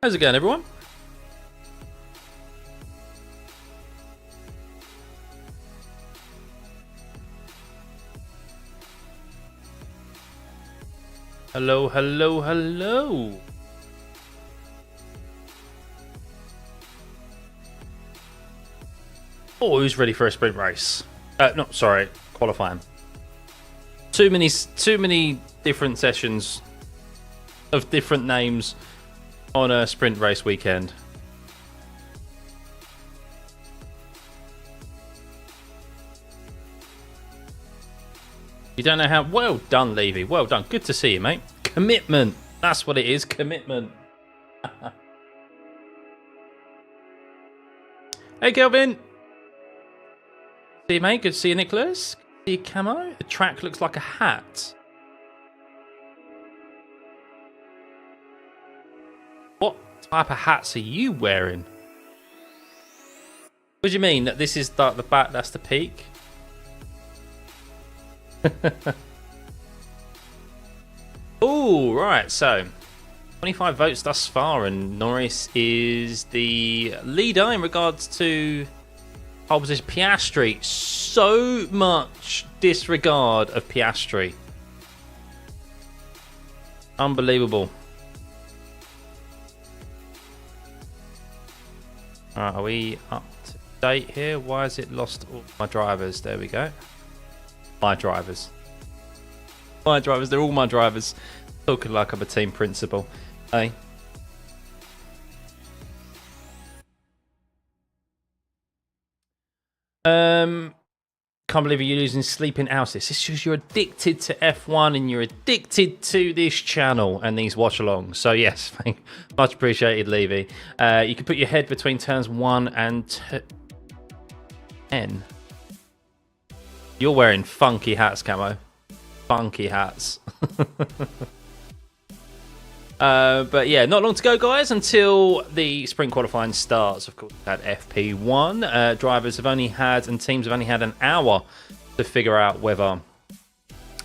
How's it going, everyone? Hello, hello, hello. Oh, who's ready for a sprint race? No, sorry, qualifying. Too many different sessions of different names on a sprint race weekend. You don't know how... Well done, Levy. Well done. Good to see you, mate. Commitment. That's what it is. Commitment. Hey, Kelvin. See you, mate. Good to see you, Nicholas. See you, Camo. The track looks like a hat. What type of hats are you wearing? What do you mean? That this is the back, that's the peak? Oh, right. So, 25 votes thus far, and Norris is the leader in regards to pole position. Piastri, so much disregard of Piastri. Unbelievable. Alright, are we up to date here? Why has it lost all my drivers? There we go. My drivers. My drivers, they're all my drivers. Talking like I'm a team principal. Hey. Can't believe you're using sleeping houses. It's just you're addicted to F1 and you're addicted to this channel and these watch-alongs. So yes, much appreciated, Levy. You can put your head between turns 1 and 10. You're wearing funky hats, Camo. Funky hats. But yeah, not long to go, guys, until the sprint qualifying starts. Of course, at FP1, drivers have only had, and teams have only had an hour to figure out whether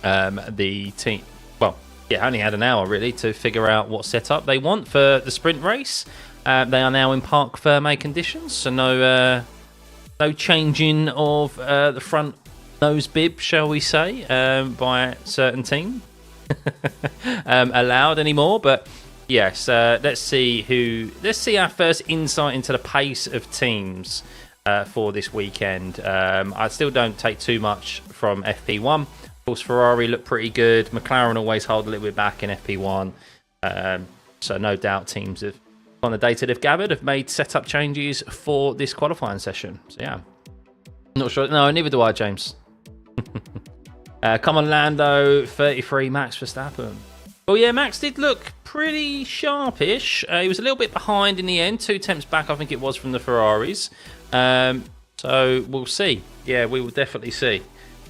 the team, well, yeah, only had an hour really to figure out what setup they want for the sprint race. They are now in parc fermé conditions, so no changing of the front nose bib, shall we say, by a certain team allowed anymore. But yes, let's see our first insight into the pace of teams for this weekend. I still don't take too much from FP1. Of course, Ferrari look pretty good. McLaren always hold a little bit back in FP1. So no doubt teams have, on the data they've gathered, have made setup changes for this qualifying session. So yeah, not sure. No, neither do I, James. Come on, Lando. 33, Max Verstappen. Well, yeah, Max did look pretty sharpish. He was a little bit behind in the end. 2 tenths back, I think it was, from the Ferraris. So we'll see. Yeah, we will definitely see.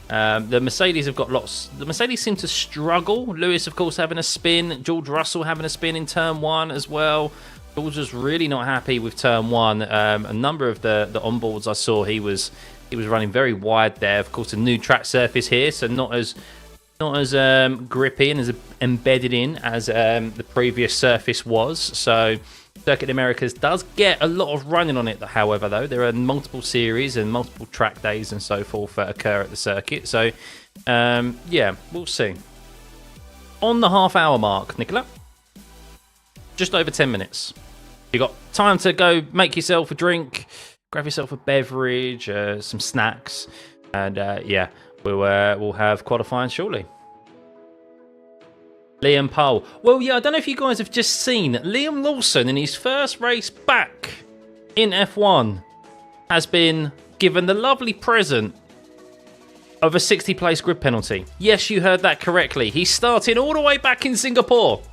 The Mercedes have got lots. The Mercedes seem to struggle. Lewis, of course, having a spin. George Russell having a spin in turn 1 as well. George was really not happy with turn 1. A number of the onboards I saw, he was running very wide there. Of course, a new track surface here, so not as grippy and as embedded in as the previous surface was. So Circuit Americas does get a lot of running on it. However, though, there are multiple series and multiple track days and so forth that occur at the circuit. So yeah, we'll see. On the half-hour mark, Nicola, just over 10 minutes. You got time to go make yourself a drink, grab yourself a beverage, some snacks, and yeah, we'll have qualifying shortly. Liam Pole. Well, yeah, I don't know if you guys have just seen Liam Lawson in his first race back in F1 has been given the lovely present of a 60-place grid penalty. Yes, you heard that correctly. He's starting all the way back in Singapore.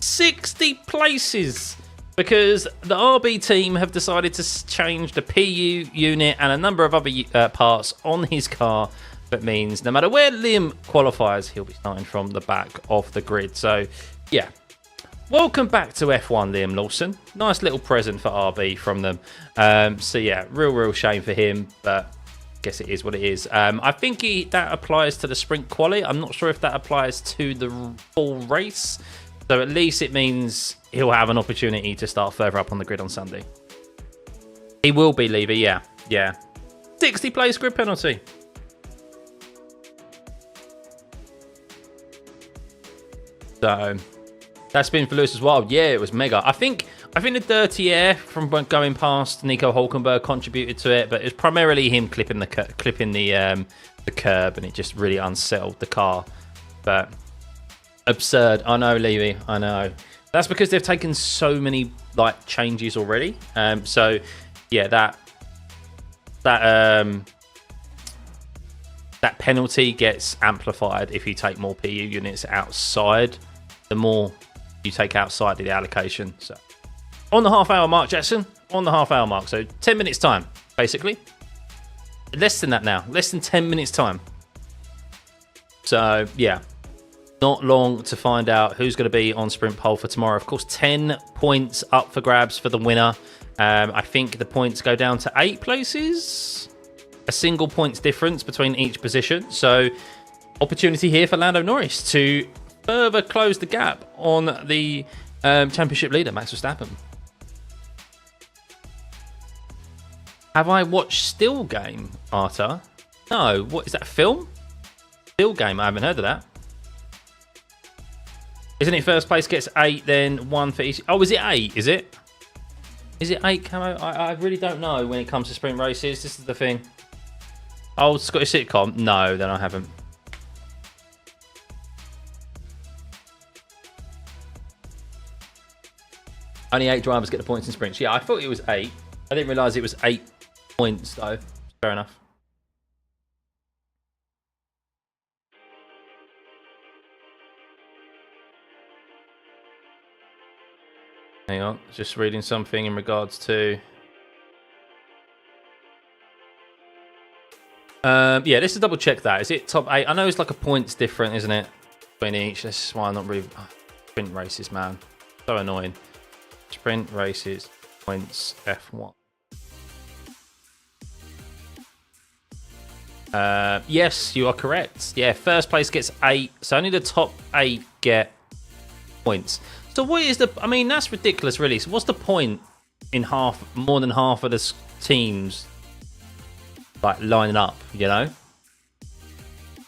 60 places. Because the RB team have decided to change the PU unit and a number of other parts on his car. That means no matter where Liam qualifies, he'll be starting from the back of the grid. So, yeah. Welcome back to F1, Liam Lawson. Nice little present for RB from them. So, yeah, real shame for him. But I guess it is what it is. I think that applies to the sprint quali. I'm not sure if that applies to the full race. So at least it means he'll have an opportunity to start further up on the grid on Sunday. He will be, Levy, yeah. 60 place grid penalty. So that spin for Lewis as well. Yeah, it was mega. I think the dirty air from going past Nico Hulkenberg contributed to it, but it was primarily him clipping the curb, and it just really unsettled the car. But absurd. I know, Levy. I know. That's because they've taken so many like changes already. So yeah, that penalty gets amplified if you take more PU units outside. The more you take outside of the allocation. So on the half-hour mark, Jackson. On the half-hour mark. So 10 minutes time, basically. Less than that now. Less than 10 minutes time. So yeah, not long to find out who's going to be on sprint pole for tomorrow. Of course, 10 points up for grabs for the winner. I think the points go down to 8 places. A single points difference between each position. So opportunity here for Lando Norris to further close the gap on the championship leader, Max Verstappen. Have I watched Still Game, Arta? No. What is that, a film? Still Game, I haven't heard of that. Isn't it first place gets 8, then 1 for each? Oh, is it 8? Is it? Is it 8 camo? I really don't know when it comes to sprint races. This is the thing. Old Scottish sitcom? No, then I haven't. Only 8 drivers get the points in sprints. Yeah, I thought it was 8. I didn't realise it was 8 points, though. Fair enough. Hang on, just reading something in regards to... yeah, let's just double check that. Is it top 8? I know it's like a points different, isn't it? Between each. That's why I'm not really... Sprint races, man. So annoying. Sprint races, points, F1. Yes, you are correct. Yeah, first place gets 8. So only the top 8 get points. So what is the... I mean, that's ridiculous, really. So what's the point in more than half of the teams like lining up, you know?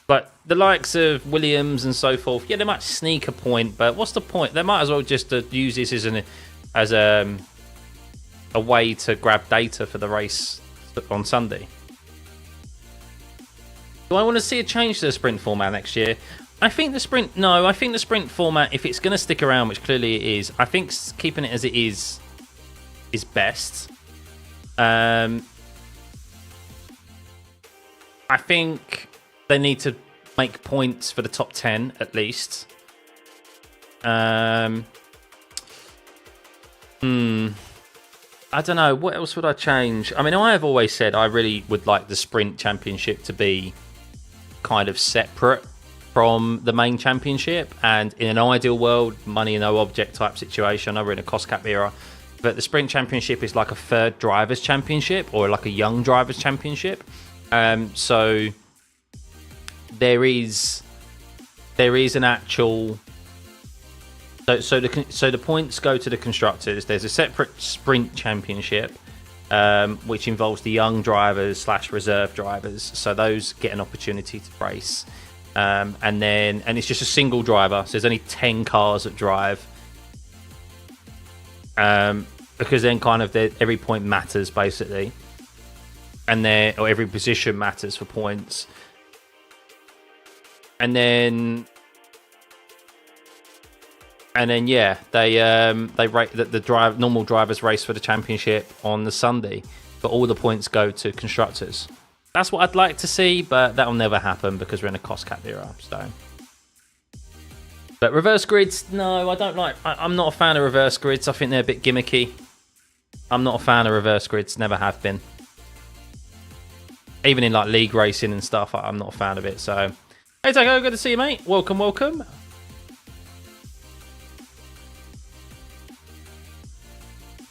But the likes of Williams and so forth, yeah, they might sneak a point, but what's the point? They might as well just use this as a way to grab data for the race on Sunday. Do I want to see a change to the sprint format next year? I think the sprint format, if it's going to stick around, which clearly it is, I think keeping it as it is best. I think they need to make points for the top 10 at least. I don't know. What else would I change? I mean, I have always said I really would like the sprint championship to be kind of separate from the main championship, and in an ideal world, money no object type situation. I know we're in a cost cap era, but the sprint championship is like a third drivers championship or like a young drivers championship. So there is an actual. So the points go to the constructors. There's a separate sprint championship, which involves the young drivers / reserve drivers. So those get an opportunity to race. And it's just a single driver, so there's only 10 cars that drive, because then kind of every point matters basically, or every position matters for points, and then yeah, they rate that the normal drivers race for the championship on the Sunday, but all the points go to constructors. That's what I'd like to see, but that'll never happen because we're in a cost cap era. So, but reverse grids, no, I don't like. I'm not a fan of reverse grids. I think they're a bit gimmicky. I'm not a fan of reverse grids. Never have been. Even in like league racing and stuff, I'm not a fan of it. So, hey Taco, good to see you, mate. Welcome.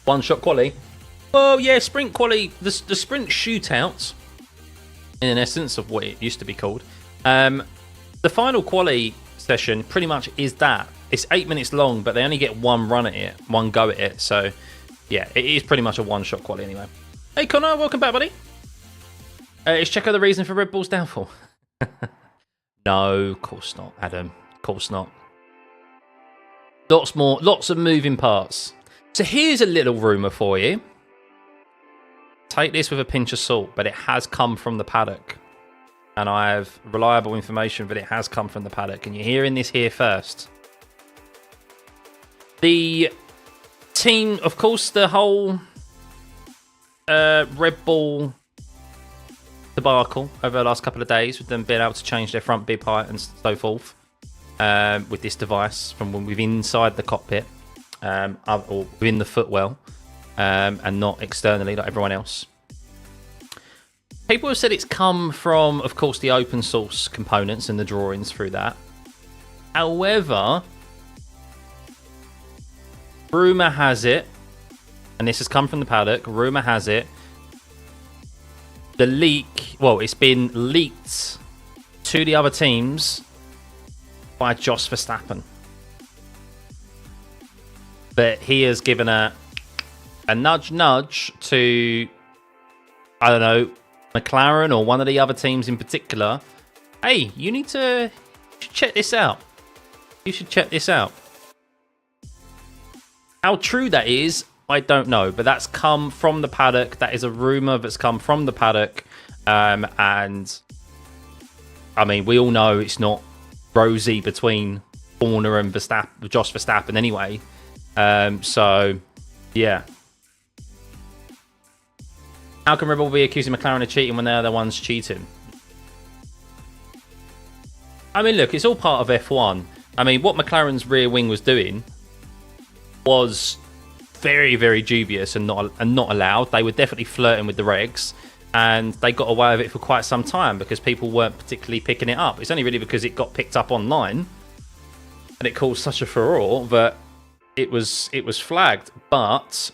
One shot quali. Oh yeah, sprint quali. The sprint shootouts. In essence of what it used to be called. The final quali session pretty much is that. it's 8 minutes long, but they only get one run at it, one go at it. So, yeah, it is pretty much a one-shot quali anyway. Hey, Connor, welcome back, buddy. Is Checo the reason for Red Bull's downfall? No, of course not, Adam. Of course not. Lots of moving parts. So here's a little rumour for you. Take this with a pinch of salt, but it has come from the paddock. And I have reliable information that it has come from the paddock. And you're hearing this here first. The team, of course, the whole Red Bull debacle over the last couple of days, with them being able to change their front bib height and so forth, with this device from within inside the cockpit, or within the footwell, and not externally like everyone else. People have said it's come from, of course, the open source components and the drawings through that. However, rumour has it, and this has come from the paddock, rumour has it, the leak, well, it's been leaked to the other teams by Jos Verstappen. But he has given a nudge to, I don't know, McLaren or one of the other teams in particular. Hey, you should check this out. You should check this out. How true that is, I don't know, but that's come from the paddock. That is a rumour that's come from the paddock. And, I mean, we all know it's not rosy between Horner and Jos Verstappen anyway. So, yeah. How can Red Bull be accusing McLaren of cheating when they're the ones cheating? I mean, look, it's all part of F1. I mean, what McLaren's rear wing was doing was very, very dubious and not allowed. They were definitely flirting with the regs, and they got away with it for quite some time because people weren't particularly picking it up. It's only really because it got picked up online and it caused such a furore that it was flagged. But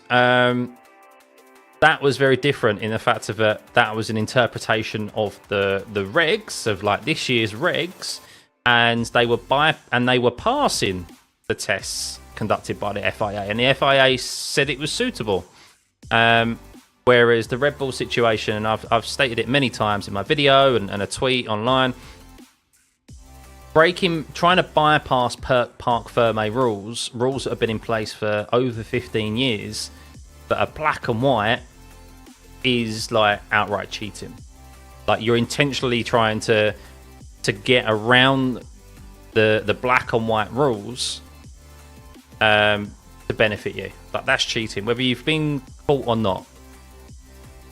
that was very different in the fact of that was an interpretation of the regs, of like this year's regs, and they were passing the tests conducted by the FIA, and the FIA said it was suitable. Whereas the Red Bull situation, and I've stated it many times in my video and a tweet online, trying to bypass Parc Fermé rules that have been in place for over 15 years that are black and white, is like outright cheating. Like, you're intentionally trying to get around the black and white rules to benefit you. Like, that's cheating, whether you've been caught or not.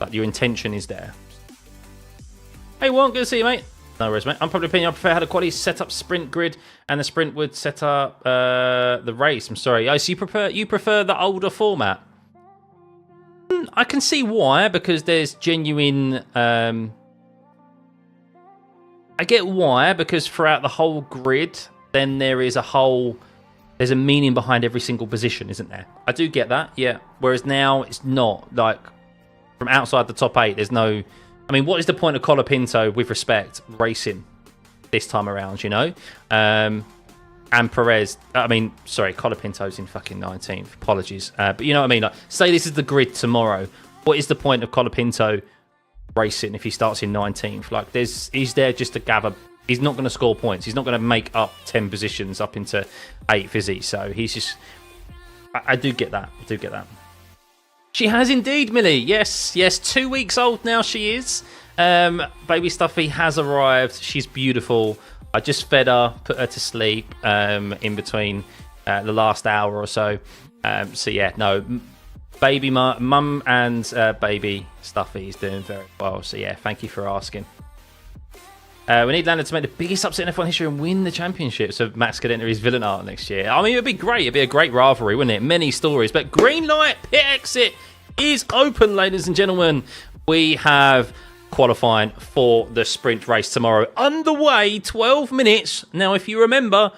Like, your intention is there. Hey, Warren, good to see you, mate. No worries, mate. I'm probably opinion I prefer how the quality set up sprint grid and the sprint would set up the race. I'm sorry. Oh, so you prefer the older format? I can see why, because there's genuine... I get why, because throughout the whole grid, then there's a meaning behind every single position, isn't there? I do get that, yeah. Whereas now, it's not. Like, from outside the top 8, there's no... I mean, what is the point of Colapinto, with respect, racing this time around, you know? And Perez, Colapinto's in fucking 19th. Apologies. But you know what I mean? Like, say this is the grid tomorrow. What is the point of Colapinto racing if he starts in 19th? Like, he's there just to gather... He's not going to score points. He's not going to make up 10 positions up into 8th, is he? So he's just... I do get that. I do get that. She has indeed, Millie. Yes. 2 weeks old now she is. Baby Stuffey has arrived. She's beautiful. I just fed her, put her to sleep in between the last hour or so. So yeah, no, baby mum and baby Stuffey is doing very well. So yeah, thank you for asking. We need Lando to make the biggest upset in F1 history and win the championship, so Max could enter his villain art next year. I mean, it'd be great. It'd be a great rivalry, wouldn't it? Many stories. But green light pit exit is open, ladies and gentlemen. We have qualifying for the sprint race tomorrow. Underway, 12 minutes. Now, if you remember,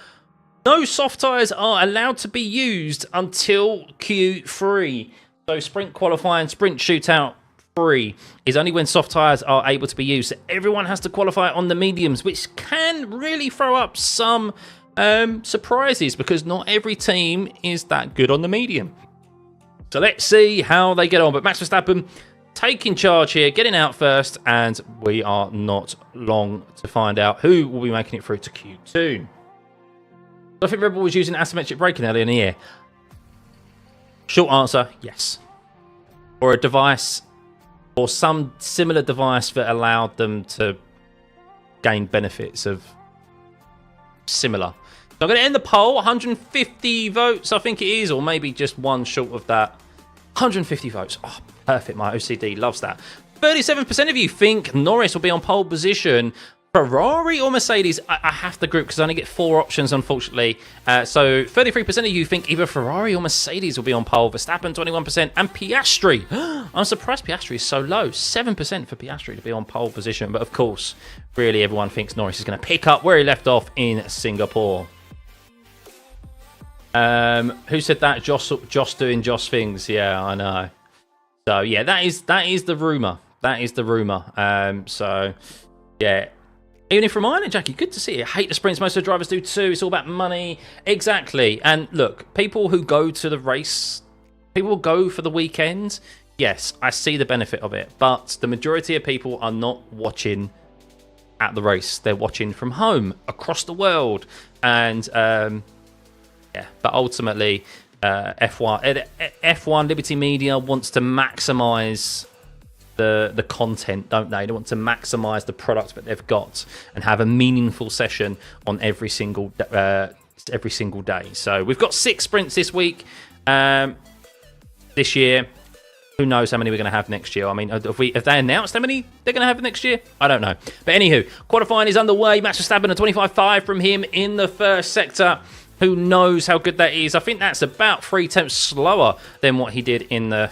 no soft tyres are allowed to be used until Q3. So sprint qualifying, sprint shootout 3 is only when soft tyres are able to be used. So everyone has to qualify on the mediums, which can really throw up some surprises, because not every team is that good on the medium. So let's see how they get on. But Max Verstappen taking charge here, getting out first, and we are not long to find out who will be making it through to Q2. I think Red Bull was using asymmetric braking earlier in the year. Short answer, yes. Or a device, or some similar device that allowed them to gain benefits of similar. So I'm going to end the poll, 150 votes, I think it is, or maybe just one short of that. 150 votes. Oh, perfect. My OCD loves that. 37% of you think Norris will be on pole position. Ferrari or Mercedes? I have to group because I only get 4 options, unfortunately. So 33% of you think either Ferrari or Mercedes will be on pole. Verstappen, 21%. And Piastri. I'm surprised Piastri is so low. 7% for Piastri to be on pole position. But of course, really everyone thinks Norris is going to pick up where he left off in Singapore. Who said that? Josh doing Josh things. Yeah, I know. So yeah, that is the rumor. That is the rumor. So yeah. Even from Ireland, Jackie, good to see you. I hate the sprints. Most of the drivers do too. It's all about money. Exactly. And look, people who go to the race, people go for the weekend. Yes, I see the benefit of it. But the majority of people are not watching at the race. They're watching from home, across the world. And yeah, but ultimately, F1 Liberty Media wants to maximise the content, don't they? They want to maximise the product that they've got and have a meaningful session on every single day. So we've got 6 sprints this week, this year. Who knows how many we're going to have next year? I mean, have they announced how many they're going to have next year? I don't know. But anywho, qualifying is underway. Max Verstappen, a 25.5 from him in the first sector. Who knows how good that is? I think that's about 3 tenths slower than what he did in the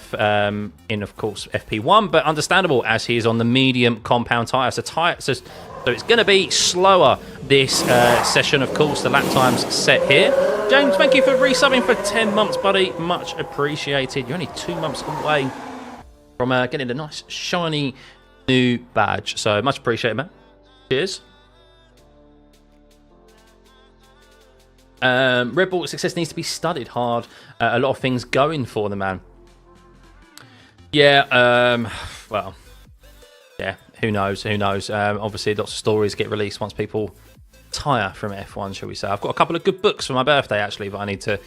of course FP1, but understandable as he is on the medium compound tyre. So it's going to be slower this session. Of course, the lap times set here. James, thank you for resubbing for 10 months, buddy. Much appreciated. You're only 2 months away from getting a nice shiny new badge. So much appreciated, man. Cheers. Red Bull success needs to be studied hard. A lot of things going for the man. Yeah, well, yeah, who knows? Who knows? Obviously, lots of stories get released once people tire from F1, shall we say. I've got a couple of good books for my birthday, actually, but I need to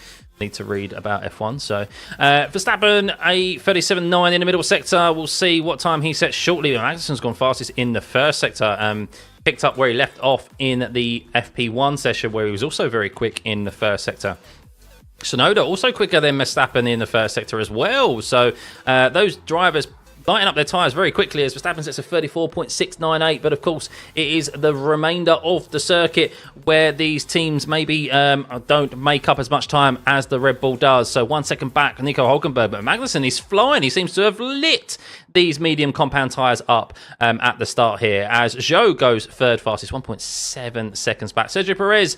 read about F1. So, Verstappen, a 37.9 in the middle sector. We'll see what time he sets shortly. Magnussen's gone fastest in the first sector. Picked up where he left off in the FP1 session, where he was also very quick in the first sector. Tsunoda also quicker than Verstappen in the first sector as well. So those drivers lighting up their tyres very quickly as Verstappen sets a 34.698. But of course, it is the remainder of the circuit where these teams maybe don't make up as much time as the Red Bull does. So 1 second back, Nico Hülkenberg. But Magnussen is flying. He seems to have lit these medium compound tyres up at the start here as Zhou goes third fastest, 1.7 seconds back. Sergio Perez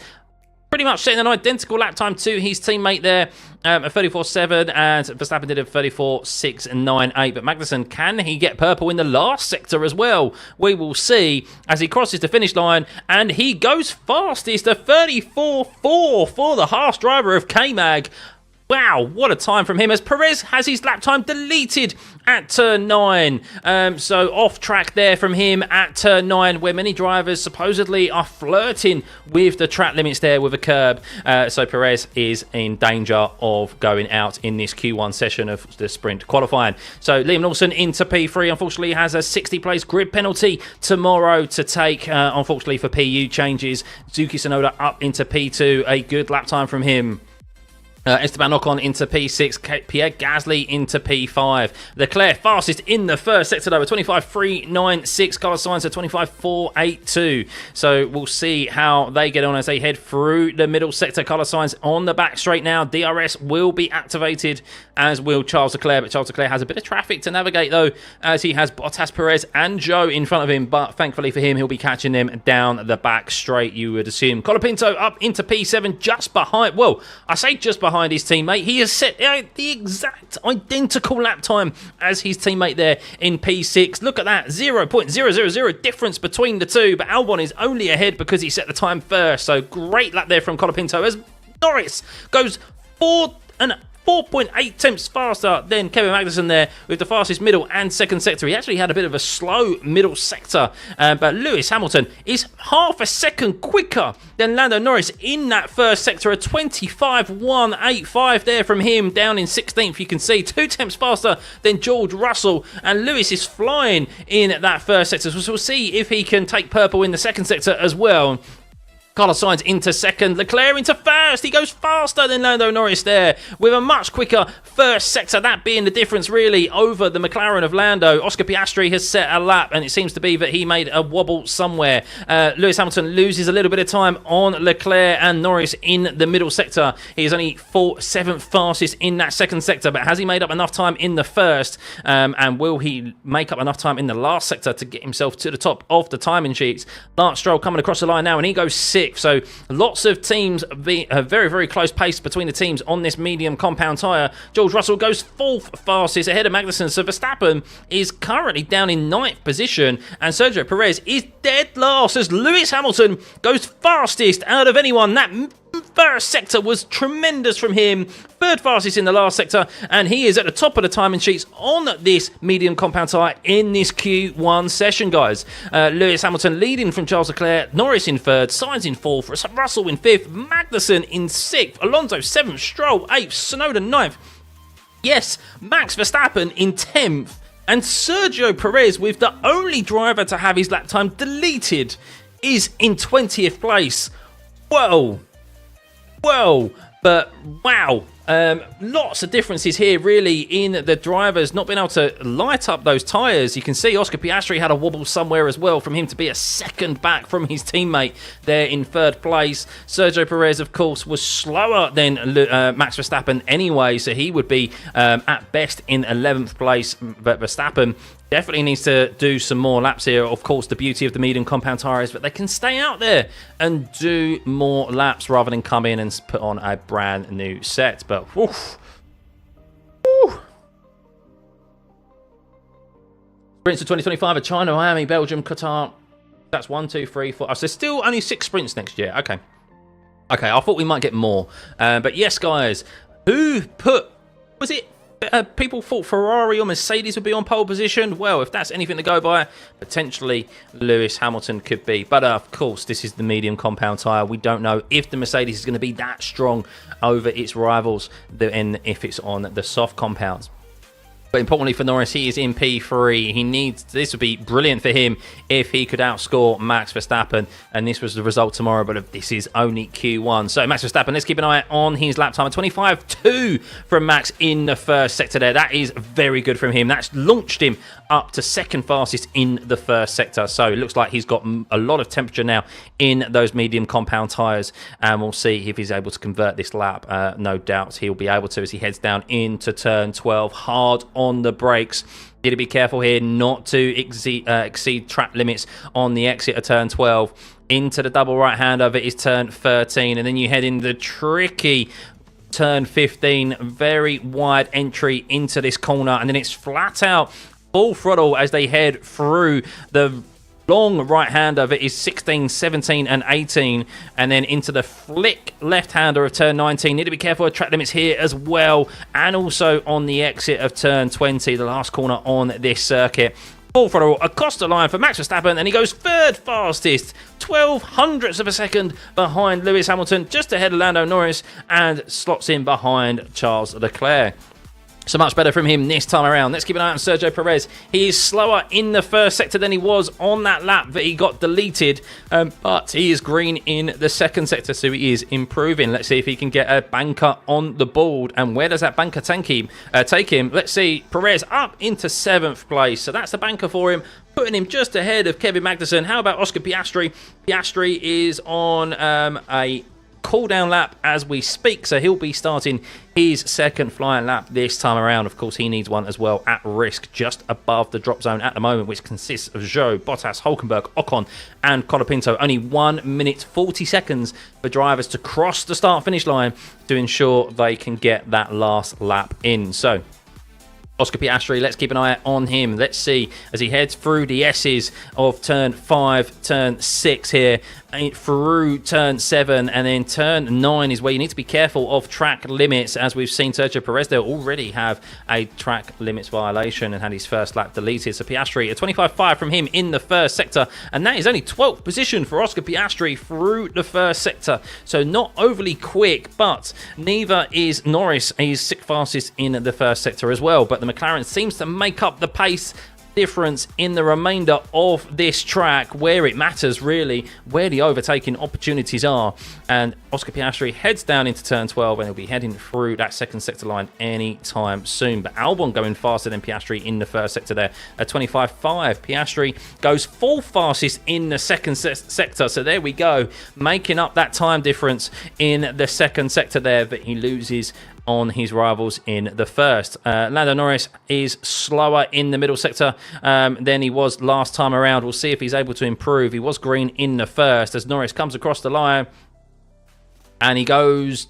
pretty much setting an identical lap time to his teammate there, a 34.7, and Verstappen did a 34.698. But Magnussen, can he get purple in the last sector as well? We will see as he crosses the finish line, and he goes fastest, a 34.4 for the Haas driver of K-Mag. Wow, what a time from him as Perez has his lap time deleted at turn 9. So off track there from him at turn 9, where many drivers supposedly are flirting with the track limits there with a curb. So Perez is in danger of going out in this Q1 session of the sprint qualifying. So Liam Lawson into P3, unfortunately has a 60 place grid penalty tomorrow to take, unfortunately for PU changes. Yuki Tsunoda up into P2, a good lap time from him. Esteban Ocon into P6, Pierre Gasly into P5. Leclerc fastest in the first sector though, 25.396. Carlos Sainz at 25.482. So we'll see how they get on as they head through the middle sector. Carlos Sainz on the back straight now. DRS will be activated, as will Charles Leclerc. But Charles Leclerc has a bit of traffic to navigate though, as he has Bottas, Perez and Zhou in front of him. But thankfully for him, he'll be catching them down the back straight, you would assume. Colapinto up into P7, just behind. Well, I say just behind. behind his teammate. He has set the exact identical lap time as his teammate there in P6. Look at that, 0.000 difference between the two, but Albon is only ahead because he set the time first. So great lap there from Colapinto as Norris goes 4.8 tenths faster than Kevin Magnussen there with the fastest middle and second sector. He actually had a bit of a slow middle sector, but Lewis Hamilton is half a second quicker than Lando Norris in that first sector. A 25.185 there from him down in 16th. You can see 2 tenths faster than George Russell, and Lewis is flying in that first sector. So we'll see if he can take purple in the second sector as well. Carlos Sainz into second, Leclerc into first. He goes faster than Lando Norris there with a much quicker first sector, that being the difference really over the McLaren of Lando. Oscar Piastri has set a lap, and it seems to be that he made a wobble somewhere. Lewis Hamilton loses a little bit of time on Leclerc and Norris in the middle sector. He is only 7th fastest in that second sector, but has he made up enough time in the first? And will he make up enough time in the last sector to get himself to the top of the timing sheets? Lance Stroll coming across the line now, and he goes 6th. So lots of teams, very, very close pace between the teams on this medium compound tyre. George Russell goes 4th fastest ahead of Magnussen. So Verstappen is currently down in 9th position, and Sergio Perez is dead last as Lewis Hamilton goes fastest out of anyone. That first sector was tremendous from him, 3rd fastest in the last sector, and he is at the top of the timing sheets on this medium compound tyre in this Q1 session, guys. Lewis Hamilton leading from Charles Leclerc, Norris in 3rd, Sainz in 4th, Russell in 5th, Magnussen in 6th, Alonso 7th, Stroll 8th, Snowden 9th. Yes, Max Verstappen in 10th, and Sergio Perez, with the only driver to have his lap time deleted, is in 20th place. Whoa. But wow, lots of differences here really in the drivers not being able to light up those tyres. You can see Oscar Piastri had a wobble somewhere as well from him to be a second back from his teammate there in 3rd place. Sergio Perez, of course, was slower than Max Verstappen anyway, so he would be at best in 11th place. But Verstappen definitely needs to do some more laps here. Of course, the beauty of the medium compound tyre is that they can stay out there and do more laps rather than come in and put on a brand new set. But woof. Sprints of 2025 are China, Miami, Belgium, Qatar. That's 1, 2, 3, 4. So still only 6 sprints next year. Okay, I thought we might get more. But yes, guys, who put... Was it... people thought Ferrari or Mercedes would be on pole position? Well, if that's anything to go by, potentially Lewis Hamilton could be. But of course, this is the medium compound tyre. We don't know if the Mercedes is going to be that strong over its rivals than if it's on the soft compounds. But importantly for Norris, he is in P3. He needs, this would be brilliant for him if he could outscore Max Verstappen, and this was the result tomorrow, but this is only Q1. So Max Verstappen, let's keep an eye on his lap time. 25.2 from Max in the first sector there. That is very good from him. That's launched him up to 2nd fastest in the first sector. So it looks like he's got a lot of temperature now in those medium compound tyres, and we'll see if he's able to convert this lap. No doubt he'll be able to as he heads down into turn 12. Hard on the brakes. Need to be careful here not to exceed track limits on the exit of turn 12. Into the double right hand over is turn 13, and then you head in the tricky turn 15. Very wide entry into this corner, and then it's flat out full throttle as they head through the long right-hander of it is 16, 17 and 18, and then into the flick left-hander of turn 19. Need to be careful of track limits here as well, and also on the exit of turn 20, the last corner on this circuit. Full throttle across the line for Max Verstappen, and he goes 3rd fastest, 12 hundredths of a second behind Lewis Hamilton, just ahead of Lando Norris, and slots in behind Charles Leclerc. So much better from him this time around. Let's keep an eye on Sergio Perez. He is slower in the first sector than he was on that lap that he got deleted, but he is green in the second sector, so he is improving. Let's see if he can get a banker on the board, and where does that banker take him? Let's see, Perez up into 7th place, so that's the banker for him, putting him just ahead of Kevin Magnussen. How about Oscar Piastri? Piastri is on a cool down lap as we speak, so he'll be starting his second flying lap this time around. Of course, he needs one as well at risk, just above the drop zone at the moment, which consists of Zhou, Bottas, Hülkenberg, Ocon, and Colapinto. Only 1 minute 40 seconds for drivers to cross the start-finish line to ensure they can get that last lap in. So, Oscar Piastri, let's keep an eye on him. Let's see as he heads through the S's of turn 5, turn 6 here, through turn 7, and then turn 9 is where you need to be careful of track limits. As we've seen, Sergio Perez there already have a track limits violation and had his first lap deleted. So Piastri, a 25.5 from him in the first sector, and that is only 12th position for Oscar Piastri through the first sector. So not overly quick, but neither is Norris. He's 6th fastest in the first sector as well, but the McLaren seems to make up the pace difference in the remainder of this track, where it matters really, where the overtaking opportunities are. And Oscar Piastri heads down into turn 12, and he'll be heading through that second sector line anytime soon. But Albon going faster than Piastri in the first sector there, at 25.5. Piastri goes 4th fastest in the second sector, so there we go, making up that time difference in the second sector there, but he loses on his rivals in the first. Lando Norris is slower in the middle sector than he was last time around. We'll see if he's able to improve. He was green in the first as Norris comes across the line, and he does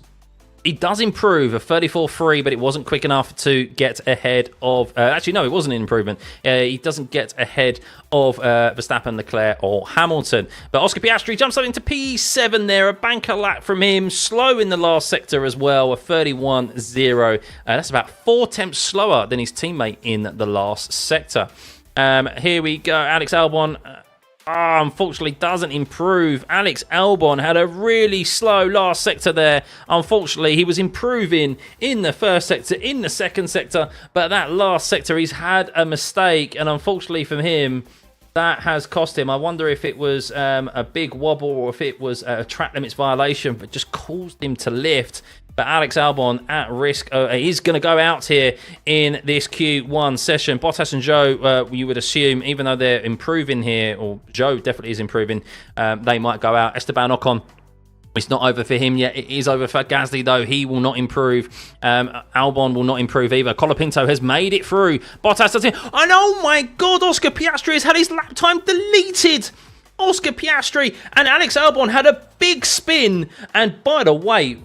improve a 34.3, but it wasn't quick enough to get ahead of... actually, no, it wasn't an improvement. He doesn't get ahead of Verstappen, Leclerc, or Hamilton. But Oscar Piastri jumps up into P7 there, a banker lap from him. Slow in the last sector as well, a 31.0. That's about 4 tenths slower than his teammate in the last sector. Here we go, Alex Albon... unfortunately doesn't improve. Alex Albon had a really slow last sector there. Unfortunately, he was improving in the first sector, in the second sector, but that last sector he's had a mistake, and unfortunately for him, that has cost him. I wonder if it was a big wobble or if it was a track limits violation, but just caused him to lift. But Alex Albon at risk. He's going to go out here in this Q1 session. Bottas and Zhou, you would assume, even though they're improving here, or Zhou definitely is improving, they might go out. Esteban Ocon, it's not over for him yet. It is over for Gasly, though. He will not improve. Albon will not improve either. Colapinto has made it through. Bottas does it. And oh my God, Oscar Piastri has had his lap time deleted. Oscar Piastri and Alex Albon had a big spin. And by the way,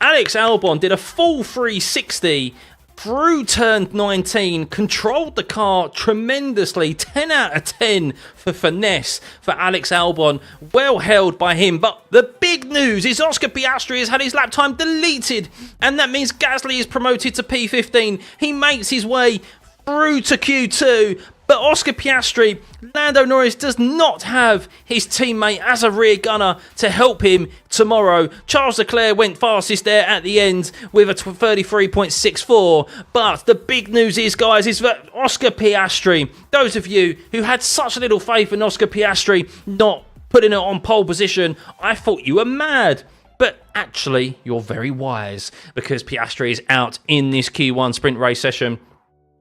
Alex Albon did a full 360 through turn 19, controlled the car tremendously. 10 out of 10 for finesse for Alex Albon. Well held by him. But the big news is Oscar Piastri has had his lap time deleted, and that means Gasly is promoted to P15. He makes his way through to Q2. But Oscar Piastri, Lando Norris does not have his teammate as a rear gunner to help him tomorrow. Charles Leclerc went fastest there at the end with a 33.64. But the big news is, guys, is that Oscar Piastri, those of you who had such little faith in Oscar Piastri not putting it on pole position, I thought you were mad. But actually, you're very wise, because Piastri is out in this Q1 sprint race session.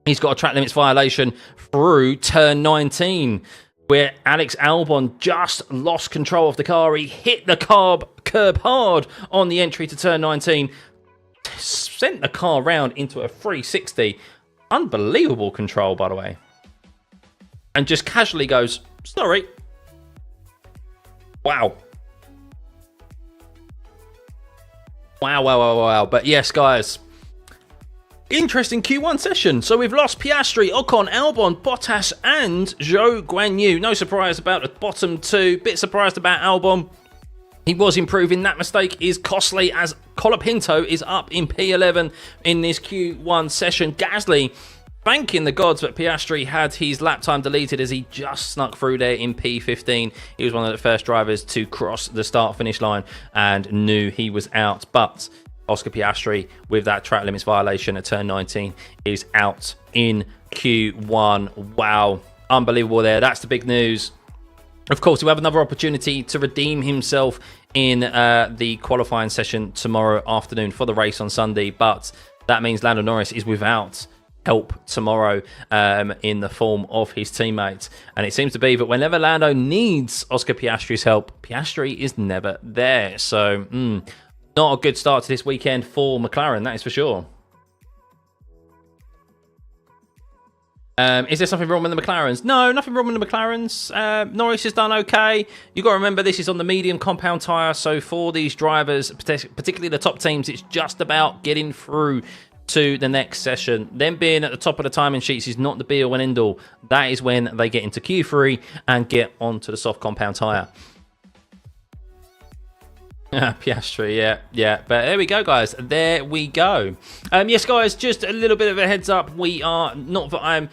He's got a track limits violation through turn 19, where Alex Albon just lost control of the car. He hit the curb hard on the entry to turn 19, sent the car round into a 360. Unbelievable control, by the way. And just casually goes, sorry. Wow. Wow. But yes, guys, interesting Q1 session. So we've lost Piastri, Ocon, Albon, Bottas, and Zhou Guanyu. No surprise about the bottom two. Bit surprised about Albon. He was improving. That mistake is costly, as Colapinto is up in P11 in this Q1 session. Gasly thanking the gods that Piastri had his lap time deleted, as he just snuck through there in P15. He was one of the first drivers to cross the start-finish line and knew he was out. But Oscar Piastri, with that track limits violation at turn 19, is out in Q1. Wow, unbelievable there. That's the big news. Of course, he'll have another opportunity to redeem himself in the qualifying session tomorrow afternoon for the race on Sunday, but that means Lando Norris is without help tomorrow in the form of his teammates. And it seems to be that whenever Lando needs Oscar Piastri's help, Piastri is never there. So, not a good start to this weekend for McLaren, that is for sure. Is there something wrong with the McLarens? No, nothing wrong with the McLarens. Norris has done okay. You've got to remember this is on the medium compound tyre, so for these drivers, particularly the top teams, it's just about getting through to the next session. Them being at the top of the timing sheets is not the be-all and end-all. That is when they get into Q3 and get onto the soft compound tyre. Piastri, yeah. But there we go, guys. There we go. Yes, guys, just a little bit of a heads up. We are, not that I'm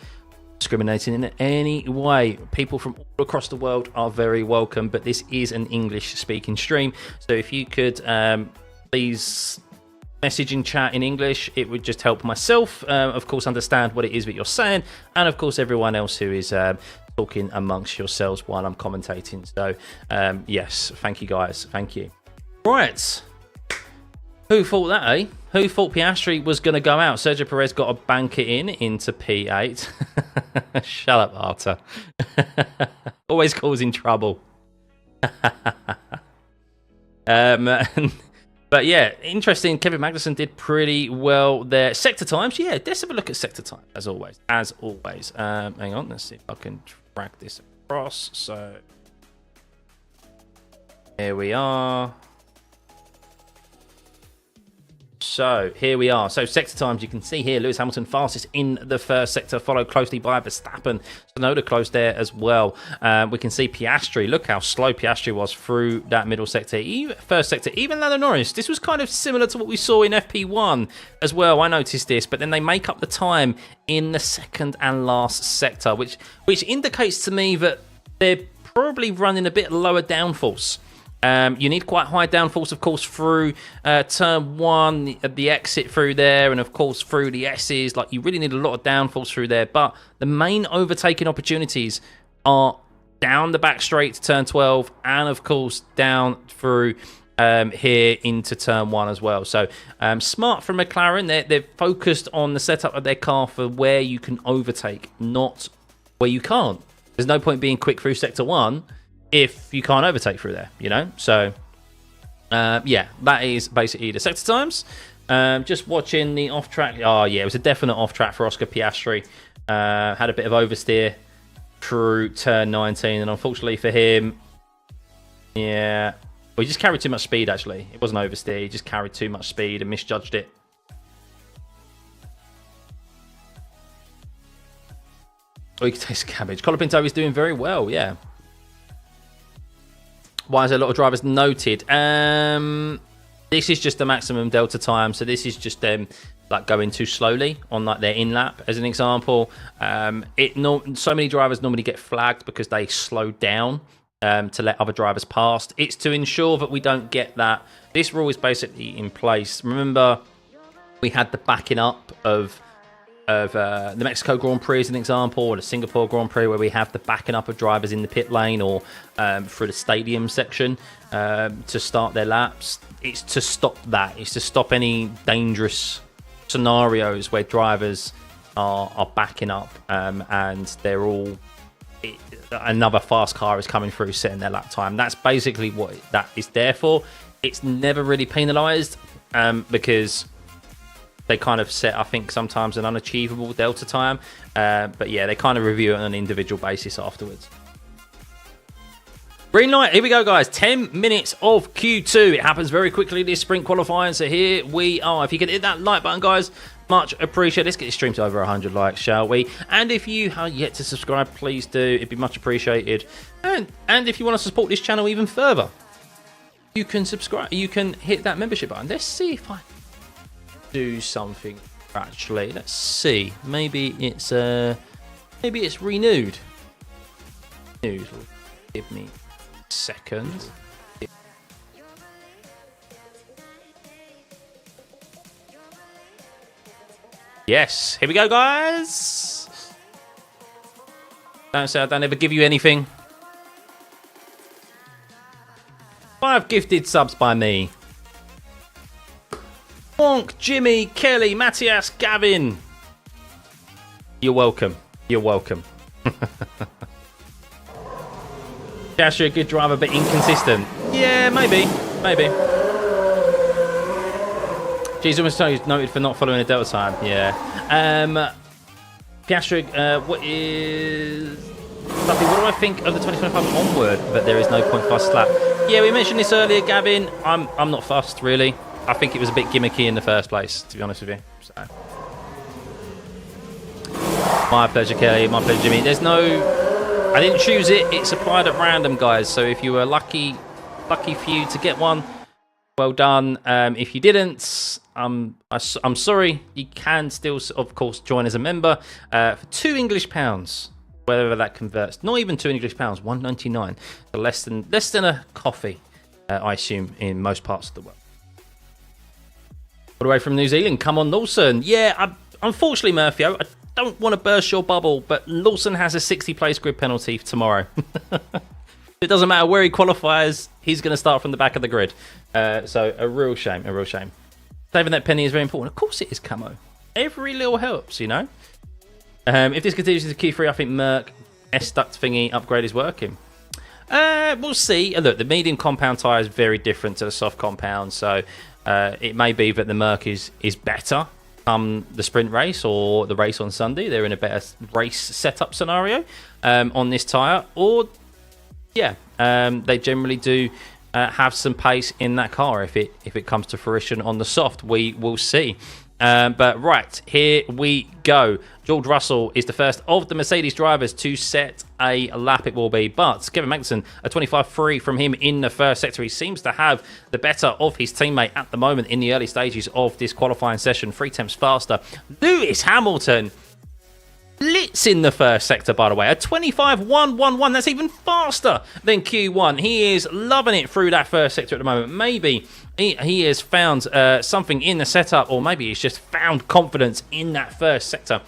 discriminating in any way. People from all across the world are very welcome, but this is an English-speaking stream. So if you could please message in chat in English, it would just help myself, of course, understand what it is that you're saying, and of course, everyone else who is talking amongst yourselves while I'm commentating. So, yes, thank you, guys. Thank you. Right, who thought that, eh? Who thought Piastri was going to go out? Sergio Perez got to bank it into P8. Shut up, Arthur. Always causing trouble. But yeah, interesting. Kevin Magnussen did pretty well there. Sector times, yeah, let's have a look at sector time, as always. Hang on, let's see if I can drag this across. So, here we are. So here we are. So sector times, you can see here Lewis Hamilton fastest in the first sector, followed closely by Verstappen. Tsunoda close there as well. We can see Piastri. Look how slow Piastri was through that middle sector. First sector, even Lando Norris. This was kind of similar to what we saw in FP1 as well. I noticed this, but then they make up the time in the second and last sector, which indicates to me that they're probably running a bit lower downforce. You need quite high downforce, of course, through turn 1, the exit through there, and of course through the S's. Like, you really need a lot of downforce through there. But the main overtaking opportunities are down the back straight to turn 12, and of course down through here into turn 1 as well. So smart from McLaren. They're focused on the setup of their car for where you can overtake, not where you can't. There's no point being quick through sector 1 if you can't overtake through there, you know? So, yeah, that is basically the sector times. Just watching the off-track. Oh, yeah, it was a definite off-track for Oscar Piastri. Had a bit of oversteer through turn 19, and unfortunately for him, yeah, well, he just carried too much speed, actually. It wasn't oversteer, he just carried too much speed and misjudged it. Oh, he can taste cabbage. Colapinto is doing very well, yeah. Why is a lot of drivers noted? This is just the maximum delta time, so this is just them like going too slowly on like their in lap, as an example. So many drivers normally get flagged because they slow down to let other drivers past. It's to ensure that we don't get that. This rule is basically in place. Remember, we had the backing up of the Mexico Grand Prix as an example, or the Singapore Grand Prix, where we have the backing up of drivers in the pit lane or through the stadium section to start their laps. It's to stop that. It's to stop any dangerous scenarios where drivers are backing up and they're all... another fast car is coming through, setting their lap time. That's basically what that is there for. It's never really penalised because... they kind of set, I think, sometimes an unachievable delta time. But yeah, they kind of review it on an individual basis afterwards. Green light, here we go, guys. 10 minutes of Q2. It happens very quickly, this sprint qualifying. So here we are. If you could hit that like button, guys, much appreciated. Let's get this stream to over 100 likes, shall we? And if you are yet to subscribe, please do. It'd be much appreciated. And if you want to support this channel even further, you can subscribe. You can hit that membership button. Let's see if I... do something actually. Let's see. Maybe it's renewed. Give me a second. Yes, here we go, guys. Don't say I don't ever give you anything. 5 gifted subs by me. Wonk, Jimmy, Kelly, Matthias, Gavin, You're welcome. You're welcome. Piastri, a good driver, but inconsistent. Yeah, maybe. Jeez, almost noted for not following a delta time. Yeah. Piastri, what do I think of the 2025 onward? But there is no point fast lap. Yeah, we mentioned this earlier, Gavin. I'm not fussed, really. I think it was a bit gimmicky in the first place, to be honest with you. So. My pleasure, Kelly. My pleasure, Jimmy. There's no... I didn't choose it. It's applied at random, guys. So if you were lucky for you to get one, well done. If you didn't, I'm sorry. You can still, of course, join as a member for £2 English, whatever that converts. Not even £2 English, £1.99. So less than a coffee, I assume, in most parts of the world. All the way from New Zealand. Come on, Lawson. Yeah, unfortunately, Murphyo, I don't want to burst your bubble, but Lawson has a 60-place grid penalty for tomorrow. It doesn't matter where he qualifies, he's going to start from the back of the grid. So a real shame. Saving that penny is very important. Of course it is, Camo. Every little helps, you know. If this continues to Q3, I think Merc S-duct thingy upgrade is working. We'll see. Look, the medium compound tyre is very different to the soft compound, so it may be that the Merc is better the sprint race or the race on Sunday. They're in a better race setup scenario on this tyre, or they generally do have some pace in that car if it comes to fruition on the soft. We will see. But right, here we go. George Russell is the first of the Mercedes drivers to set a lap, it will be. But Kevin Magnussen, a 25.3 from him in the first sector. He seems to have the better of his teammate at the moment in the early stages of this qualifying session. 3 tenths faster. Lewis Hamilton blitz in the first sector, by the way. A 25.111. That's even faster than Q1. He is loving it through that first sector at the moment. Maybe he has found something in the setup, or maybe he's just found confidence in that first sector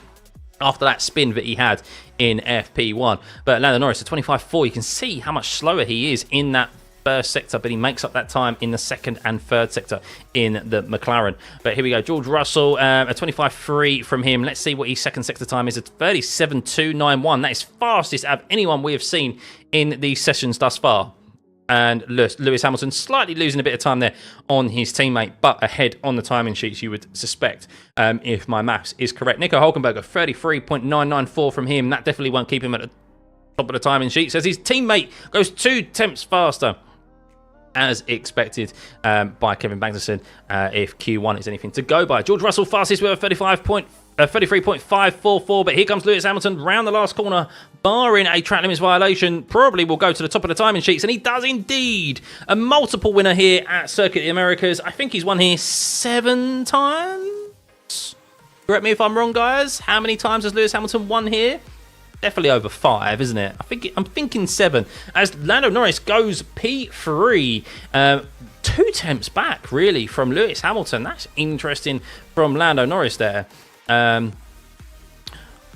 after that spin that he had in FP1. But Lando Norris, a 25.4. You can see how much slower he is in that first sector, but he makes up that time in the second and third sector in the McLaren. But here we go. George Russell, a 25.3 from him. Let's see what his second sector time is. At 37.291. That is fastest out of anyone we have seen in these sessions thus far. And Lewis Hamilton slightly losing a bit of time there on his teammate, but ahead on the timing sheets, you would suspect, if my maths is correct. Nico Hulkenberg, 33.994 from him. That definitely won't keep him at the top of the timing sheet. Says his teammate goes 2 tenths faster, as expected by Kevin Magnussen, if Q1 is anything to go by. George Russell fastest with a 33.544, but here comes Lewis Hamilton round the last corner, barring a track limits violation, probably will go to the top of the timing sheets, and he does indeed. A multiple winner here at Circuit of the Americas. I think he's won here 7 times. Correct me if I'm wrong, guys. How many times has Lewis Hamilton won here? Definitely over 5, isn't it? I'm thinking 7. As Lando Norris goes P3, 2 tenths back, really, from Lewis Hamilton. That's interesting from Lando Norris there.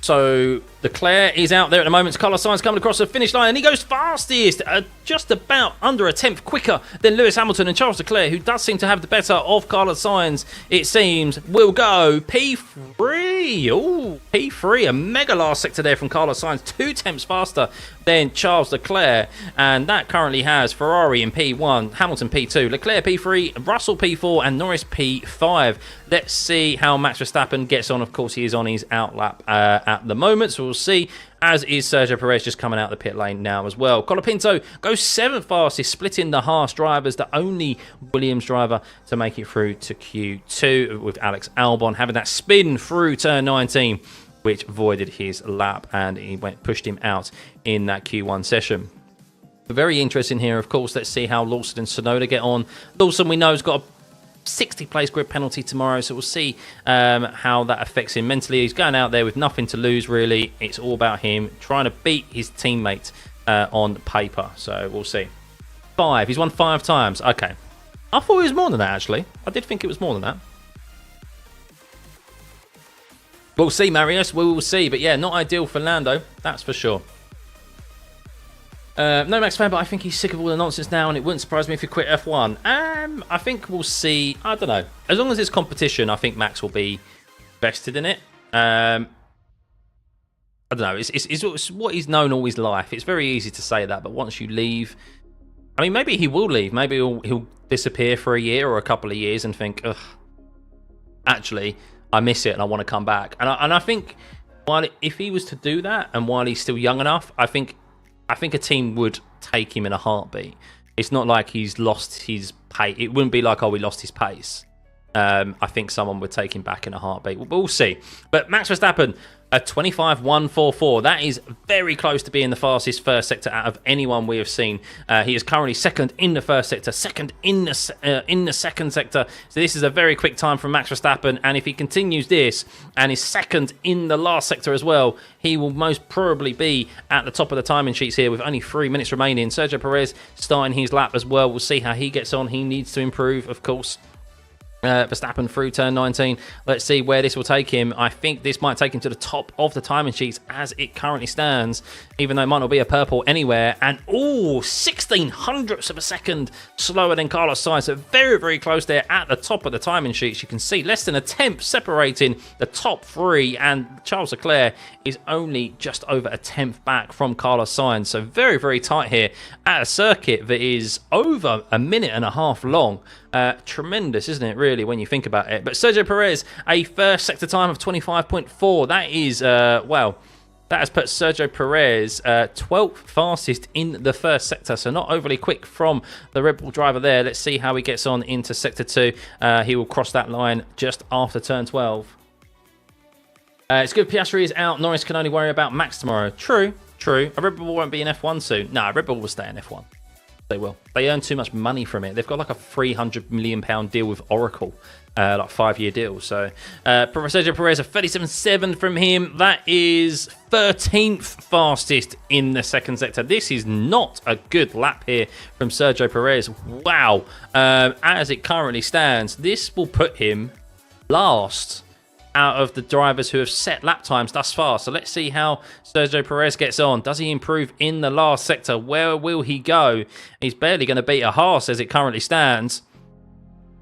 So Leclerc is out there at the moment. Carlos Sainz coming across the finish line, and he goes fastest, just about under a tenth quicker than Lewis Hamilton. And Charles Leclerc, who does seem to have the better of Carlos Sainz, it seems, will go P3. Oh, P3, a mega last sector there from Carlos Sainz, 2 tenths faster than Charles Leclerc, and that currently has Ferrari in P1, Hamilton P2, Leclerc P3, Russell P4, and Norris P5. Let's see how Max Verstappen gets on. Of course, he is on his outlap at the moment, so we'll see, as is Sergio Perez, just coming out the pit lane now as well. Colapinto goes 7th fastest, splitting the Haas drivers, the only Williams driver to make it through to Q2, with Alex Albon having that spin through turn 19, which voided his lap, and he pushed him out in that Q1 session. Very interesting here, of course. Let's see how Lawson and Tsunoda get on. Lawson, we know, has got a 60-place grid penalty tomorrow, so we'll see how that affects him mentally. He's going out there with nothing to lose, really. It's all about him trying to beat his teammate on paper, so we'll see. 5. He's won 5 times. Okay. I thought it was more than that, actually. I did think it was more than that. We'll see, Marius. We will see. But yeah, not ideal for Lando. That's for sure. No Max fan, but I think he's sick of all the nonsense now, and it wouldn't surprise me if he quit F1. I think we'll see. I don't know. As long as it's competition, I think Max will be vested in it. I don't know. It's what he's known all his life. It's very easy to say that, but once you leave, I mean, maybe he will leave. Maybe he'll disappear for a year or a couple of years and think, ugh, actually, I miss it and I want to come back. And I think if he was to do that, and while he's still young enough, I think a team would take him in a heartbeat. It's not like he's lost his pace. It wouldn't be like, oh, we lost his pace. I think someone would take him back in a heartbeat. We'll see. But Max Verstappen, a 25.144. That is very close to being the fastest first sector out of anyone we have seen. He is currently second in the first sector, second in the second sector. So this is a very quick time from Max Verstappen. And if he continues this and is second in the last sector as well, he will most probably be at the top of the timing sheets here with only 3 minutes remaining. Sergio Perez starting his lap as well. We'll see how he gets on. He needs to improve, of course. Verstappen through turn 19. Let's see where this will take him. I think this might take him to the top of the timing sheets as it currently stands, even though it might not be a purple anywhere. And 16 hundredths of a second slower than Carlos Sainz. So very, very close there at the top of the timing sheets. You can see less than a tenth separating the top three, and Charles Leclerc is only just over a tenth back from Carlos Sainz. So very, very tight here at a circuit that is over a minute and a half long. Tremendous, isn't it, really, when you think about it? But Sergio Perez, a first sector time of 25.4. That is, well, that has put Sergio Perez 12th fastest in the first sector. So not overly quick from the Red Bull driver there. Let's see how he gets on into sector 2. He will cross that line just after turn 12. It's good Piastri is out. Norris can only worry about Max tomorrow. True, true. A Red Bull won't be in F1 soon. No, Red Bull will stay in F1. They will. They earn too much money from it. They've got like a £300 million deal with Oracle, like 5-year deal. So Sergio Perez, a 37.7 from him. That is 13th fastest in the second sector. This is not a good lap here from Sergio Perez. Wow. As it currently stands, this will put him last out of the drivers who have set lap times thus far. So let's see how Sergio Perez gets on. Does he improve in the last sector? Where will he go? He's barely going to beat a Haas as it currently stands.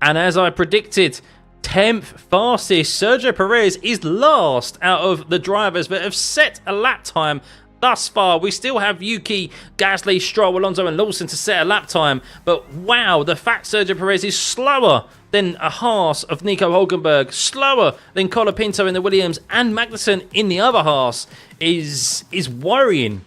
And as I predicted, 10th fastest. Sergio Perez is last out of the drivers that have set a lap time thus far. We still have Yuki, Gasly, Stroll, Alonso and Lawson to set a lap time. But wow, the fact Sergio Perez is slower than a Haas of Nico Hülkenberg, slower than Colapinto in the Williams and Magnussen in the other Haas is worrying.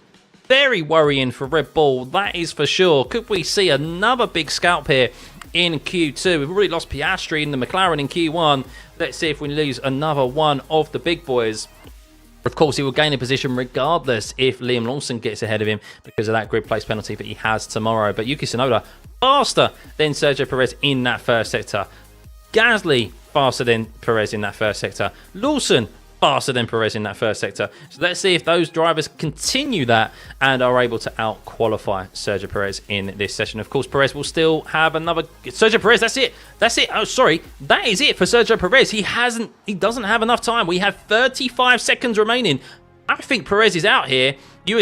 Very worrying for Red Bull, that is for sure. Could we see another big scalp here in Q2? We've already lost Piastri in the McLaren in Q1. Let's see if we lose another one of the big boys. Of course, he will gain a position regardless if Liam Lawson gets ahead of him because of that grid place penalty that he has tomorrow. But Yuki Tsunoda faster than Sergio Perez in that first sector. Gasly faster than Perez in that first sector. Lawson faster than Perez in that first sector. So let's see if those drivers continue that and are able to out-qualify Sergio Perez in this session. Of course, Perez will still have another... Sergio Perez, that's it. That's it. Oh, sorry. That is it for Sergio Perez. He doesn't have enough time. We have 35 seconds remaining. I think Perez is out here. You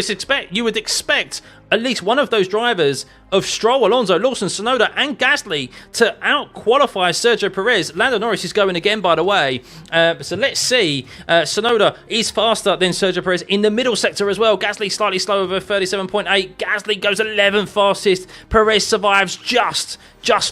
would expect at least one of those drivers of Stroll, Alonso, Lawson, Tsunoda and Gasly to out-qualify Sergio Perez. Lando Norris is going again, by the way. So let's see. Tsunoda is faster than Sergio Perez in the middle sector as well. Gasly slightly slower with a 37.8. Gasly goes 11th fastest. Perez survives just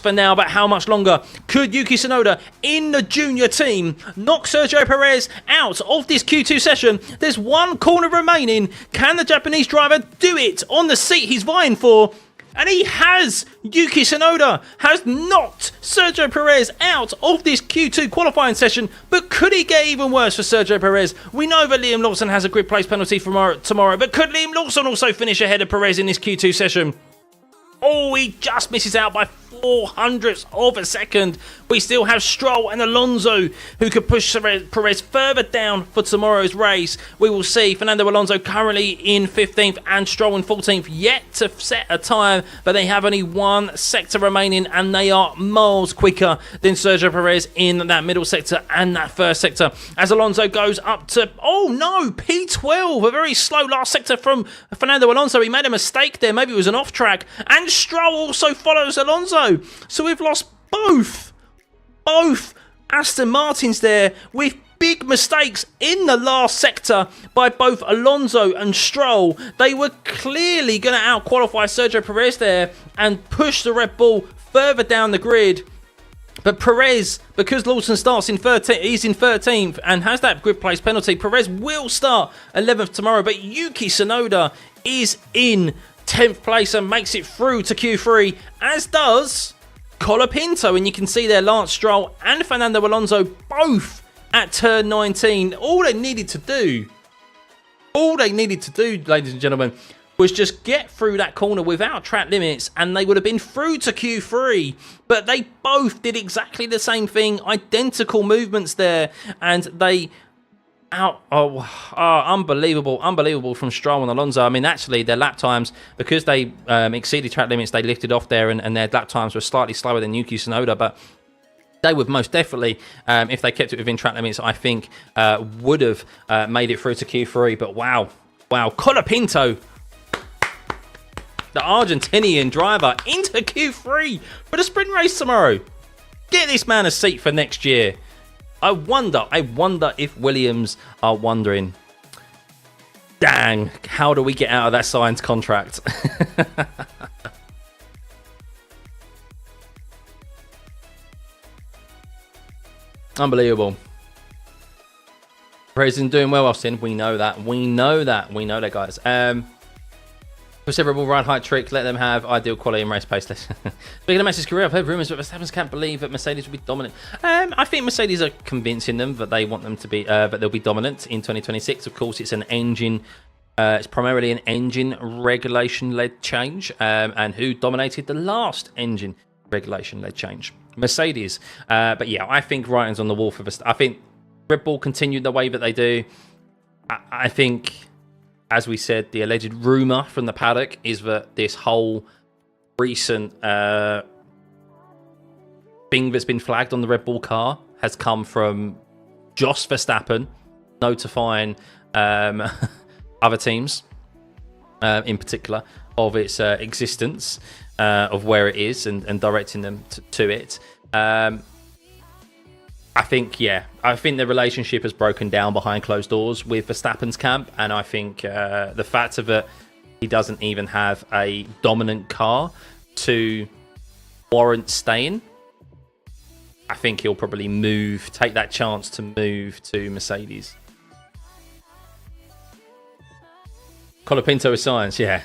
for now, but how much longer? Could Yuki Tsunoda in the junior team knock Sergio Perez out of this Q2 session? There's one corner remaining. Can the Japanese driver do it on the seat he's vying for? And he has. Yuki Tsunoda has knocked Sergio Perez out of this Q2 qualifying session. But could he get even worse for Sergio Perez? We know that Liam Lawson has a grid place penalty tomorrow. But could Liam Lawson also finish ahead of Perez in this Q2 session? Oh, he just misses out by 0.04 of a second. We still have Stroll and Alonso who could push Perez further down for tomorrow's race. We will see. Fernando Alonso currently in 15th and Stroll in 14th, yet to set a time, but they have only one sector remaining and they are miles quicker than Sergio Perez in that middle sector and that first sector. As Alonso goes up to, oh no, P12, a very slow last sector from Fernando Alonso. He made a mistake there, maybe it was an off track, and Stroll also follows Alonso. So we've lost both Aston Martins there with big mistakes in the last sector by both Alonso and Stroll. They were clearly going to out-qualify Sergio Perez there and push the Red Bull further down the grid. But Perez, because Lawson starts in 13th, he's in 13th and has that grid place penalty. Perez will start 11th tomorrow, but Yuki Tsunoda is in 10th place and makes it through to Q3, as does Colapinto. And you can see there Lance Stroll and Fernando Alonso both at turn 19. All they needed to do, ladies and gentlemen, was just get through that corner without track limits and they would have been through to Q3. But they both did exactly the same thing, identical movements there, and they unbelievable from Stroll and Alonso. I mean, actually, their lap times, because they exceeded track limits, they lifted off there, and their lap times were slightly slower than Yuki Tsunoda, but they would most definitely, if they kept it within track limits, I think would have made it through to Q3. But wow, Colapinto, the Argentinian driver, into Q3 for the sprint race tomorrow. Get this man a seat for next year. I wonder if Williams are wondering, dang, how do we get out of that signed contract? Unbelievable. President doing well, Austin. We know that, guys. For several ride height tricks, let them have ideal quality and race pace. Speaking of Mercedes' career, I've heard rumours that Verstappen can't believe that Mercedes will be dominant. I think Mercedes are convincing them that they want them to be, that they'll be dominant in 2026. Of course, it's an engine. It's primarily an engine regulation-led change. And who dominated the last engine regulation-led change? Mercedes. But yeah, I think writing's on the wall for Verstappen. I think Red Bull continued the way that they do. I think, as we said, the alleged rumour from the paddock is that this whole recent thing that's been flagged on the Red Bull car has come from Jos Verstappen notifying other teams, in particular, of its existence, of where it is, and directing them to it. I think the relationship has broken down behind closed doors with Verstappen's camp, and I think the fact of it, he doesn't even have a dominant car to warrant staying. I think he'll probably take that chance to move to Mercedes. Colapinto is science, yeah.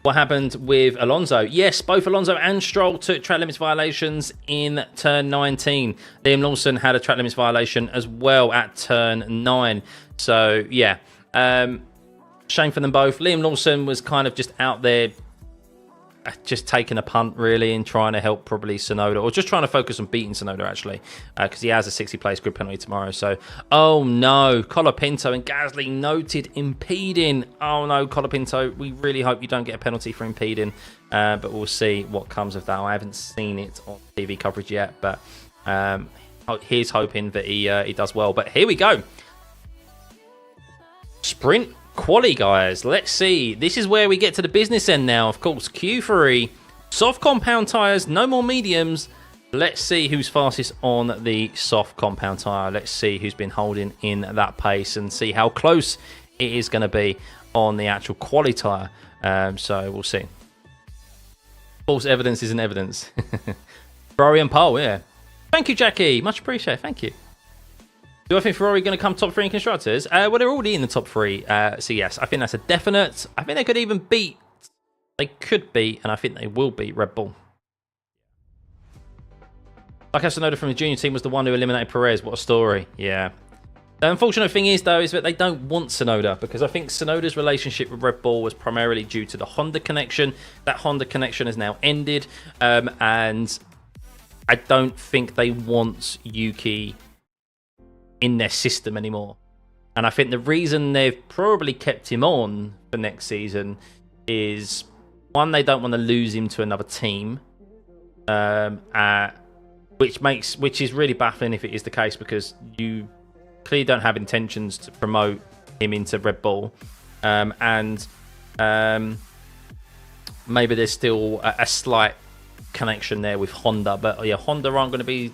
What happened with Alonso? Yes, both Alonso and Stroll took track limits violations in turn 19. Liam Lawson had a track limits violation as well at turn 9. So, yeah. Shame for them both. Liam Lawson was kind of just out there just taking a punt, really, and trying to help probably Tsunoda, or just trying to focus on beating Tsunoda, actually, because he has a 60-place grid penalty tomorrow. So, oh no, Colapinto and Gasly noted impeding. Oh no, Colapinto, we really hope you don't get a penalty for impeding, but we'll see what comes of that. I haven't seen it on TV coverage yet, but here's hoping that he does well. But here we go. Sprint quali, guys. Let's see. This is where we get to the business end now. Of course, Q3, soft compound tyres, no more mediums. Let's see who's fastest on the soft compound tyre. Let's see who's been holding in that pace and see how close it is going to be on the actual quali tyre. So we'll see. False evidence isn't evidence. Ferrari and pole, yeah. Thank you, Jackie. Much appreciated. Thank you. Do I think Ferrari are going to come top 3 in constructors? Well, they're already in the top 3. So, yes, I think that's a definite. I think they could even beat. They could beat, and I think they will beat Red Bull. Like Tsunoda from the junior team was the one who eliminated Perez. What a story. Yeah. The unfortunate thing is, though, is that they don't want Tsunoda, because I think Tsunoda's relationship with Red Bull was primarily due to the Honda connection. That Honda connection has now ended, and I don't think they want Yuki in their system anymore. And I think the reason they've probably kept him on for next season is, one, they don't want to lose him to another team, which is really baffling if it is the case, because you clearly don't have intentions to promote him into Red Bull, and maybe there's still a slight connection there with Honda, but yeah, Honda aren't going to be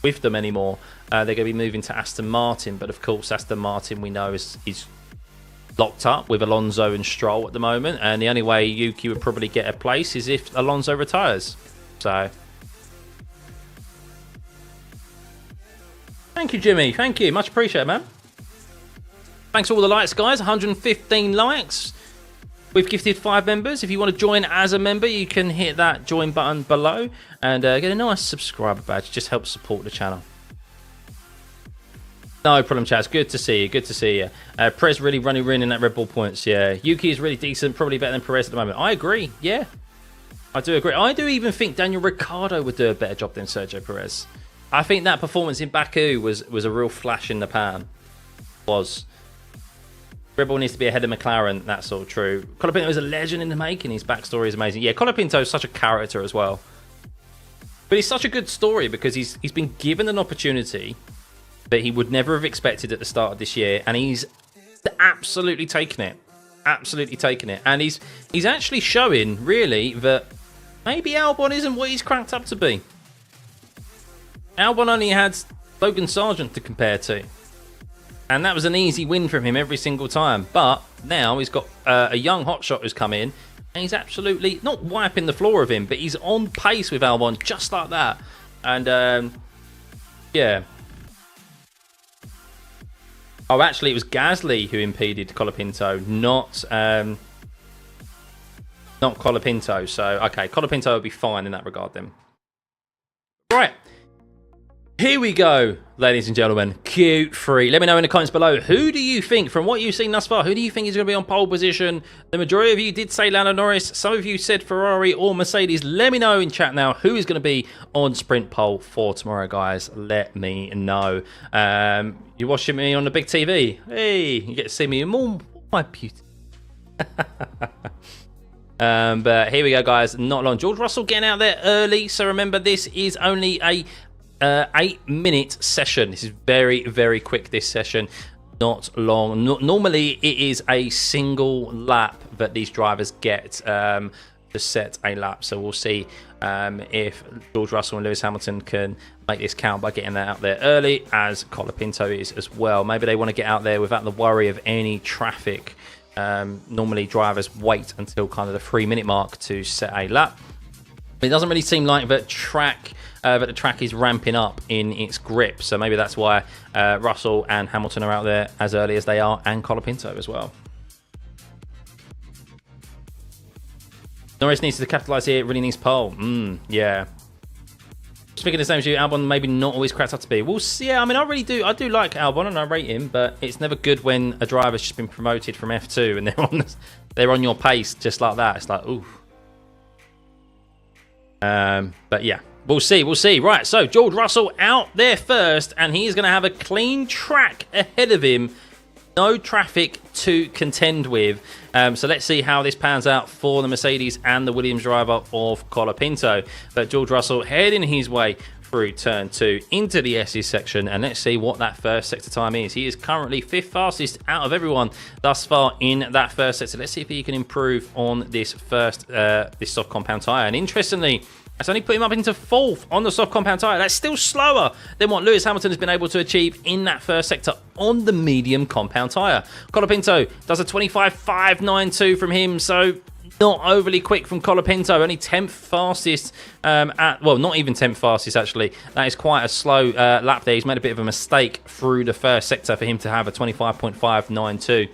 with them anymore. They're going to be moving to Aston Martin, but of course Aston Martin we know is locked up with Alonso and Stroll at the moment, and the only way Yuki would probably get a place is if Alonso retires. So thank you, Jimmy. Thank you. Much appreciated, man. Thanks for all the likes, guys. 115 likes. We've gifted 5 members. If you want to join as a member, you can hit that join button below and get a nice subscriber badge. Just helps support the channel. No problem, Chaz. Good to see you. Good to see you. Perez really running in that Red Bull points. Yeah. Yuki is really decent. Probably better than Perez at the moment. I agree. Yeah. I do agree. I do even think Daniel Ricciardo would do a better job than Sergio Perez. I think that performance in Baku was a real flash in the pan. Red Bull needs to be ahead of McLaren. That's all true. Colapinto is a legend in the making. His backstory is amazing. Yeah, Colapinto is such a character as well. But he's such a good story because he's been given an opportunity that he would never have expected at the start of this year, and he's absolutely taken it. Absolutely taken it. And he's actually showing, really, that maybe Albon isn't what he's cracked up to be. Albon only had Logan Sargent to compare to. And that was an easy win from him every single time. But now he's got a young hotshot who's come in. And he's absolutely not wiping the floor of him, but he's on pace with Albon just like that. And, yeah. Oh, actually, it was Gasly who impeded Colapinto, not Colapinto. So, okay, Colapinto will be fine in that regard then. Right. Here we go, ladies and gentlemen. Q3. Let me know in the comments below. Who do you think, from what you've seen thus far, who do you think is going to be on pole position? The majority of you did say Lando Norris. Some of you said Ferrari or Mercedes. Let me know in chat now who is going to be on sprint pole for tomorrow, guys. Let me know. You're watching me on the big TV. Hey, you get to see me in all my beauty. But here we go, guys. Not long. George Russell getting out there early. So remember, this is only a 8-minute session. This is very, very quick, this session. Not long. Normally, it is a single lap that these drivers get to set a lap. So we'll see if George Russell and Lewis Hamilton can make this count by getting that out there early, as Colapinto is as well. Maybe they want to get out there without the worry of any traffic. Normally, drivers wait until kind of the 3-minute mark to set a lap. It doesn't really seem like that the track is ramping up in its grip, so maybe that's why Russell and Hamilton are out there as early as they are, and Colapinto as well. Norris needs to capitalise here, really needs pole. Yeah. Speaking the same as you, Albon maybe not always cracked up to be. We'll see. Yeah, I mean, I do like Albon and I rate him, but it's never good when a driver's just been promoted from F2 and they're on your pace just like that. It's like, ooh. But yeah, we'll see. Right, so George Russell out there first, and he's going to have a clean track ahead of him. No traffic to contend with. So let's see how this pans out for the Mercedes and the Williams driver of Colapinto. But George Russell heading his way through turn 2 into the S's section, and let's see what that first sector time is. He is currently 5th fastest out of everyone thus far in that first sector. Let's see if he can improve on this this soft compound tyre. And interestingly, that's only put him up into 4th on the soft compound tyre. That's still slower than what Lewis Hamilton has been able to achieve in that first sector on the medium compound tyre. Colapinto does a 25.592 from him, so not overly quick from Colapinto. Only 10th fastest well, not even 10th fastest, actually. That is quite a slow lap there. He's made a bit of a mistake through the first sector for him to have a 25.592.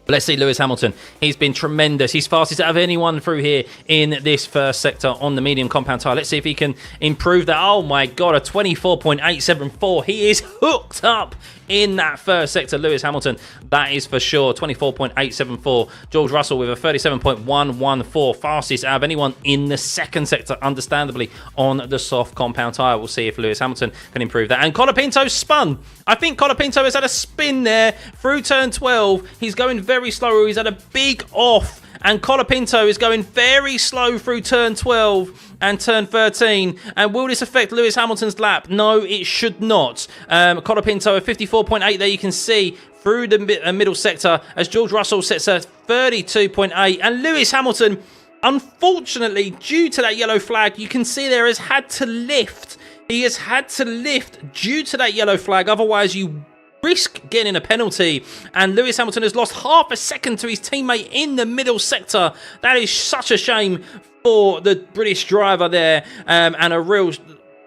Let's see Lewis Hamilton. He's been tremendous. He's fastest out of anyone through here in this first sector on the medium compound tyre. Let's see if he can improve that. Oh my God, a 24.874. He is hooked up in that first sector, Lewis Hamilton. That is for sure. 24.874. George Russell with a 37.114. Fastest out of anyone in the second sector, understandably, on the soft compound tyre. We'll see if Lewis Hamilton can improve that. And Colapinto spun. I think Colapinto has had a spin there through turn 12. He's going very slow. He's had a big off. And Colapinto is going very slow through turn 12 and turn 13. And will this affect Lewis Hamilton's lap? No, it should not. Colapinto at 54.8 there, you can see through the middle sector as George Russell sets a 32.8. And Lewis Hamilton, unfortunately, due to that yellow flag, you can see there has had to lift He has had to lift due to that yellow flag. Otherwise, you risk getting a penalty. And Lewis Hamilton has lost half a second to his teammate in the middle sector. That is such a shame for the British driver there. And a real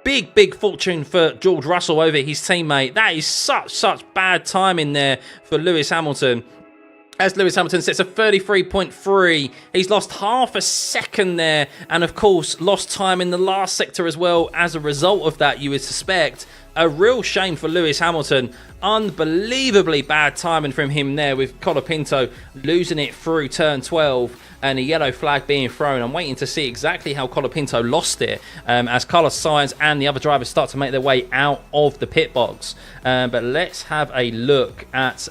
big fortune for George Russell over his teammate. That is such bad timing there for Lewis Hamilton. As Lewis Hamilton sets a 33.3, he's lost half a second there, and of course lost time in the last sector as well as a result of that, you would suspect. A real shame for Lewis Hamilton. Unbelievably bad timing from him there, with Colapinto losing it through turn 12 and a yellow flag being thrown. I'm waiting to see exactly how Colapinto lost it as Carlos Sainz and the other drivers start to make their way out of the pit box. But let's have a look at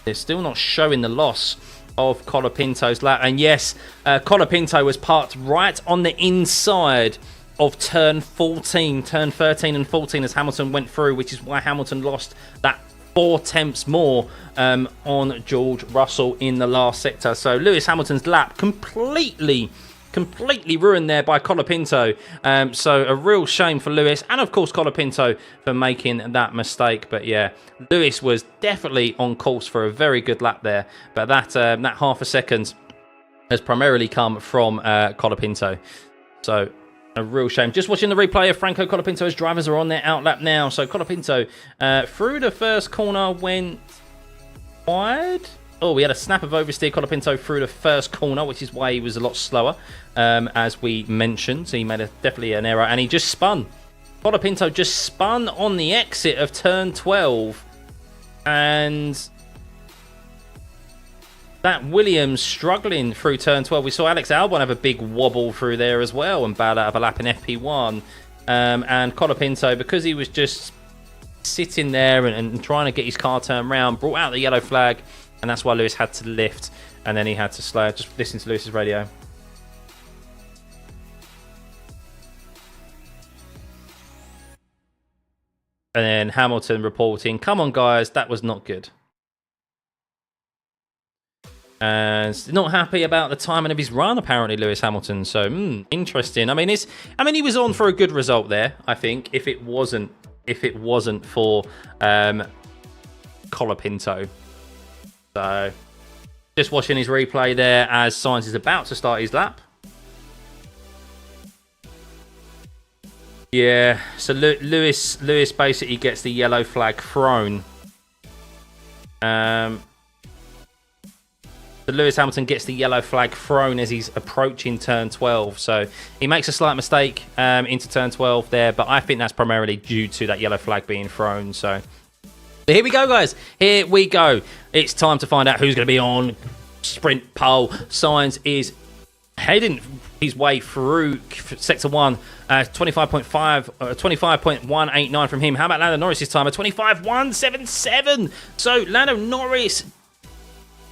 they're still not showing the loss of Colapinto's lap. And yes, Colapinto was parked right on the inside of turn 14, turn 13 and 14 as Hamilton went through, which is why Hamilton lost that 4 tenths more on George Russell in the last sector. So Lewis Hamilton's lap completely ruined there by Colapinto. So a real shame for Lewis, and of course Colapinto for making that mistake. But yeah, Lewis was definitely on course for a very good lap there. But that half a second has primarily come from Colapinto. So a real shame. Just watching the replay of Franco Colapinto's drivers are on their out lap now. So Colapinto through the first corner went wide. Oh, we had a snap of oversteer. Colapinto through the first corner, which is why he was a lot slower, as we mentioned. So he made definitely an error, and he just spun. Colapinto just spun on the exit of turn 12, and that Williams struggling through turn 12. We saw Alex Albon have a big wobble through there as well and bad out of a lap in FP1. And Colapinto, because he was just sitting there and trying to get his car turned around, brought out the yellow flag, and that's why Lewis had to lift, and then he had to slow. Just listen to Lewis's radio. And then Hamilton reporting, "Come on, guys, that was not good." And not happy about the timing of his run, apparently, Lewis Hamilton. So interesting. I mean, he was on for a good result there, I think, if it wasn't for Colapinto. So just watching his replay there as Sainz is about to start his lap. Yeah, so Lewis basically gets the yellow flag thrown. So Lewis Hamilton gets the yellow flag thrown as he's approaching turn 12. So he makes a slight mistake into turn 12 there, but I think that's primarily due to that yellow flag being thrown. So here we go, guys. Here we go. It's time to find out who's going to be on sprint pole. Sainz is heading his way through sector 1. 25.189 from him. How about Lando Norris's time? A 25.177. So Lando Norris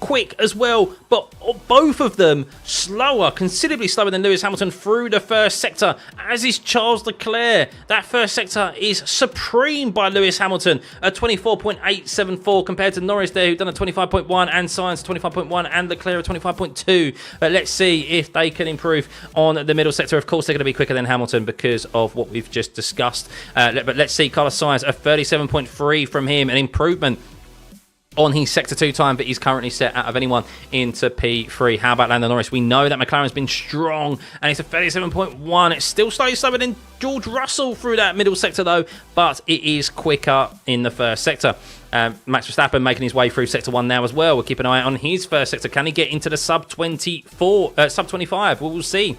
quick as well, but both of them slower, considerably slower than Lewis Hamilton through the first sector, as is Charles Leclerc. That first sector is supreme by Lewis Hamilton, a 24.874 compared to Norris there, who've done a 25.1, and Sainz 25.1, and Leclerc a 25.2. But let's see if they can improve on the middle sector. Of course, they're going to be quicker than Hamilton because of what we've just discussed. But let's see Carlos Sainz, a 37.3 from him, an improvement on his Sector 2 time, but he's currently set out of anyone into P3. How about Lando Norris? We know that McLaren's been strong, and it's a 37.1. It's still slightly slower than George Russell through that middle sector, though, but it is quicker in the first sector. Max Verstappen making his way through Sector 1 now as well. We'll keep an eye on his first sector. Can he get into the sub 25? We'll see.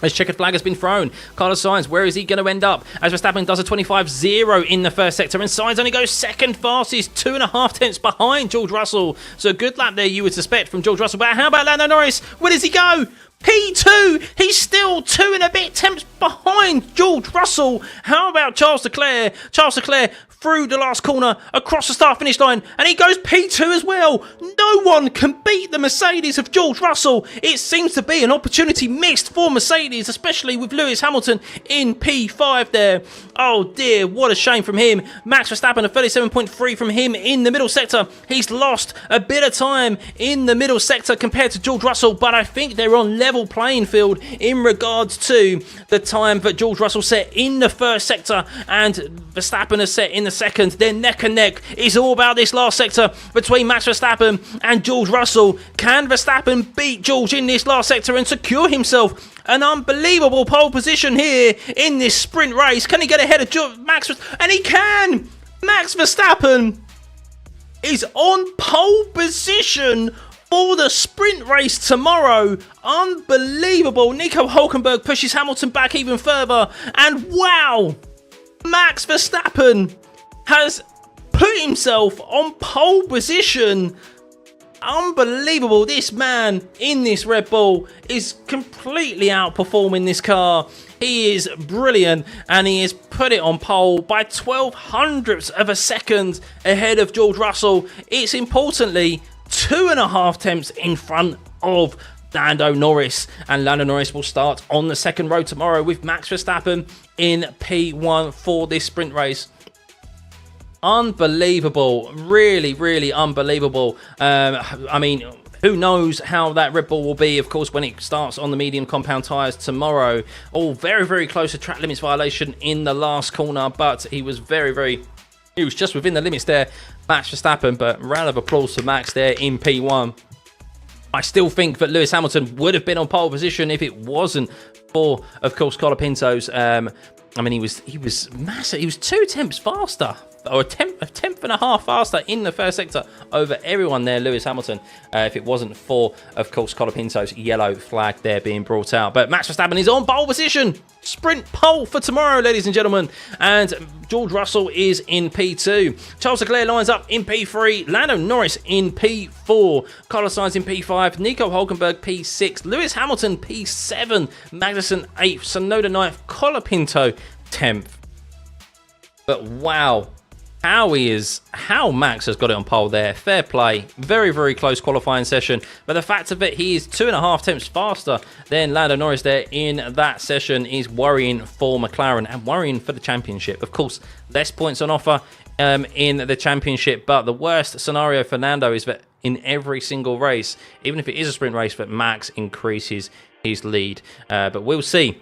As checkered flag has been thrown. Carlos Sainz, where is he going to end up? As Verstappen does a 25.0 in the first sector, and Sainz only goes second fastest, 2.5 tenths behind George Russell. So a good lap there, you would suspect, from George Russell. But how about Lando Norris? Where does he go? P2! He's still 2 and a bit tenths behind George Russell. How about Charles Leclerc? Charles Leclerc through the last corner, across the start finish line, and he goes P2 as well. No one can beat the Mercedes of George Russell. It seems to be an opportunity missed for Mercedes, especially with Lewis Hamilton in P5 there. Oh dear, what a shame from him. Max Verstappen, a 37.3 from him in the middle sector. He's lost a bit of time in the middle sector compared to George Russell, but I think they're on level playing field in regards to the time that George Russell set in the first sector and Verstappen has set in the second. They're neck and neck. It's all about this last sector between Max Verstappen and George Russell. Can Verstappen beat George in this last sector and secure himself an unbelievable pole position here in this sprint race? Can he get ahead of Max Verstappen? And he can! Max Verstappen is on pole position for the sprint race tomorrow. Unbelievable. Nico Hülkenberg pushes Hamilton back even further. And wow, Max Verstappen has put himself on pole position. Unbelievable. This man in this Red Bull is completely outperforming this car. He is brilliant, and he has put it on pole by 0.12 of a second ahead of George Russell. It's importantly 2.5 tenths in front of Lando Norris, and Lando Norris will start on the second row tomorrow with Max Verstappen in P1 for this sprint race. Unbelievable. Really, really unbelievable. I mean, who knows how that Red Bull will be, of course, when it starts on the medium compound tyres tomorrow. All very, very close to track limits violation in the last corner, but he was he was just within the limits there, Max Verstappen, but round of applause to Max there in P1. I still think that Lewis Hamilton would have been on pole position if it wasn't for, of course, Colapinto's. I mean, he was massive. He was 2 tenths faster, or a tenth and a half faster in the first sector over everyone there, Lewis Hamilton, if it wasn't for, of course, Colapinto's yellow flag there being brought out. But Max Verstappen is on pole position. Sprint pole for tomorrow, ladies and gentlemen. And George Russell is in P2. Charles Leclerc lines up in P3. Lando Norris in P4. Carlos Sainz in P5. Nico Hülkenberg P6. Lewis Hamilton P7. Magnussen 8th. Tsunoda 9th. Colapinto 10th. But wow, how Max has got it on pole there. Fair play. Very, very close qualifying session. But the fact of it, he is 2.5 tenths faster than Lando Norris there in that session is worrying for McLaren and worrying for the championship. Of course, less points on offer in the championship, but the worst scenario for Lando is that in every single race, even if it is a sprint race, that Max increases his lead. But we'll see.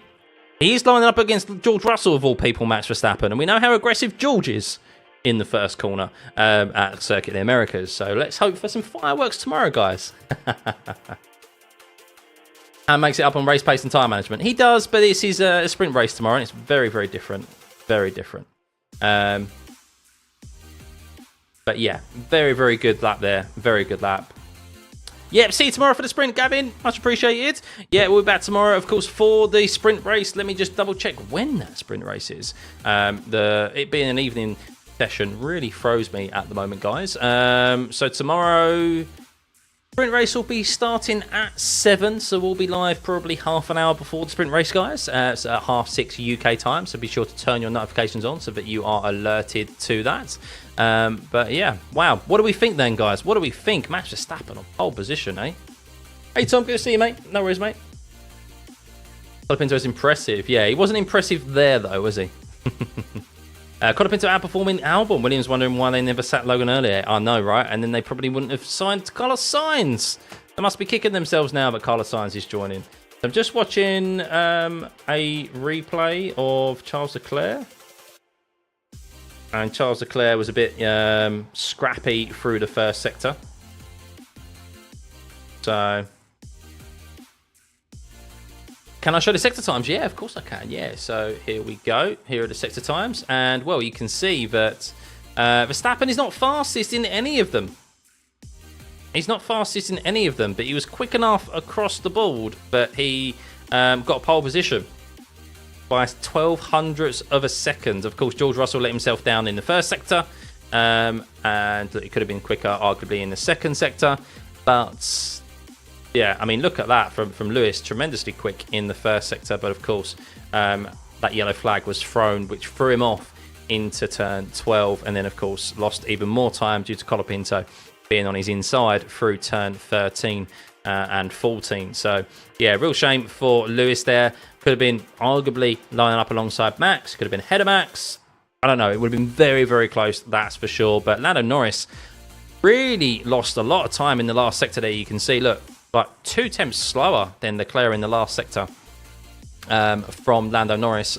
He's lining up against George Russell, of all people, Max Verstappen, and we know how aggressive George is in the first corner at Circuit of the Americas. So let's hope for some fireworks tomorrow, guys. And makes it up on race pace and tyre management. He does, but this is a sprint race tomorrow, and it's very, very different. Very different. But yeah, very, very good lap there. Very good lap. Yep, see you tomorrow for the sprint, Gavin. Much appreciated. Yeah, we'll be back tomorrow, of course, for the sprint race. Let me just double check when that sprint race is. It being an evening session really throws me at the moment, guys. So tomorrow, sprint race will be starting at 7, so we'll be live probably half an hour before the sprint race, guys. It's at 6:30 UK time, so be sure to turn your notifications on so that you are alerted to that. But yeah, wow. What do we think then, guys? What do we think? Max Verstappen on pole position, eh? Hey, Tom, good to see you, mate. No worries, mate. Colapinto is impressive. Yeah, he wasn't impressive there, though, was he? Colapinto outperforming Albon. Williams wondering why they never sat Logan earlier. I know, right? And then they probably wouldn't have signed Carlos Sainz. They must be kicking themselves now, but Carlos Sainz is joining. I'm just watching a replay of Charles Leclerc. And Charles Leclerc was a bit scrappy through the first sector. So, can I show the sector times? Yeah, of course I can. Yeah, so here we go. Here are the sector times. And, well, you can see that Verstappen is not fastest in any of them. He's not fastest in any of them, but he was quick enough across the board that he got a pole position by 0.12 of a second. Of course, George Russell let himself down in the first sector, and it could have been quicker, arguably, in the second sector. But yeah, I mean, look at that from Lewis, tremendously quick in the first sector. But of course, that yellow flag was thrown, which threw him off into turn 12, and then of course lost even more time due to Colapinto being on his inside through turn 13 and 14. So yeah, real shame for Lewis there. Could have been arguably lining up alongside Max, could have been ahead of Max. I don't know, it would have been very, very close, that's for sure. But Lando Norris really lost a lot of time in the last sector there. You can see, look, like 2 tenths slower than Leclerc in the last sector from Lando Norris.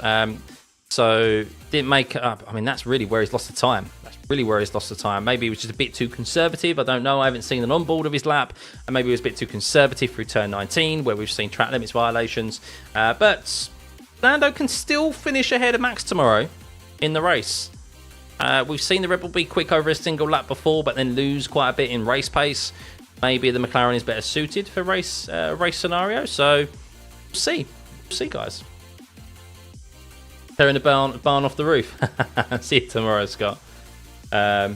So didn't make it up. I mean, that's really where he's lost the time. That's really where he's lost the time. Maybe he was just a bit too conservative. I don't know. I haven't seen an onboard of his lap. And maybe he was a bit too conservative through turn 19, where we've seen track limits violations. But Lando can still finish ahead of Max tomorrow in the race. We've seen the Red Bull be quick over a single lap before, but then lose quite a bit in race pace. Maybe the McLaren is better suited for race scenario. So we'll see. We'll see, guys. Tearing the barn off the roof. See you tomorrow, Scott. Now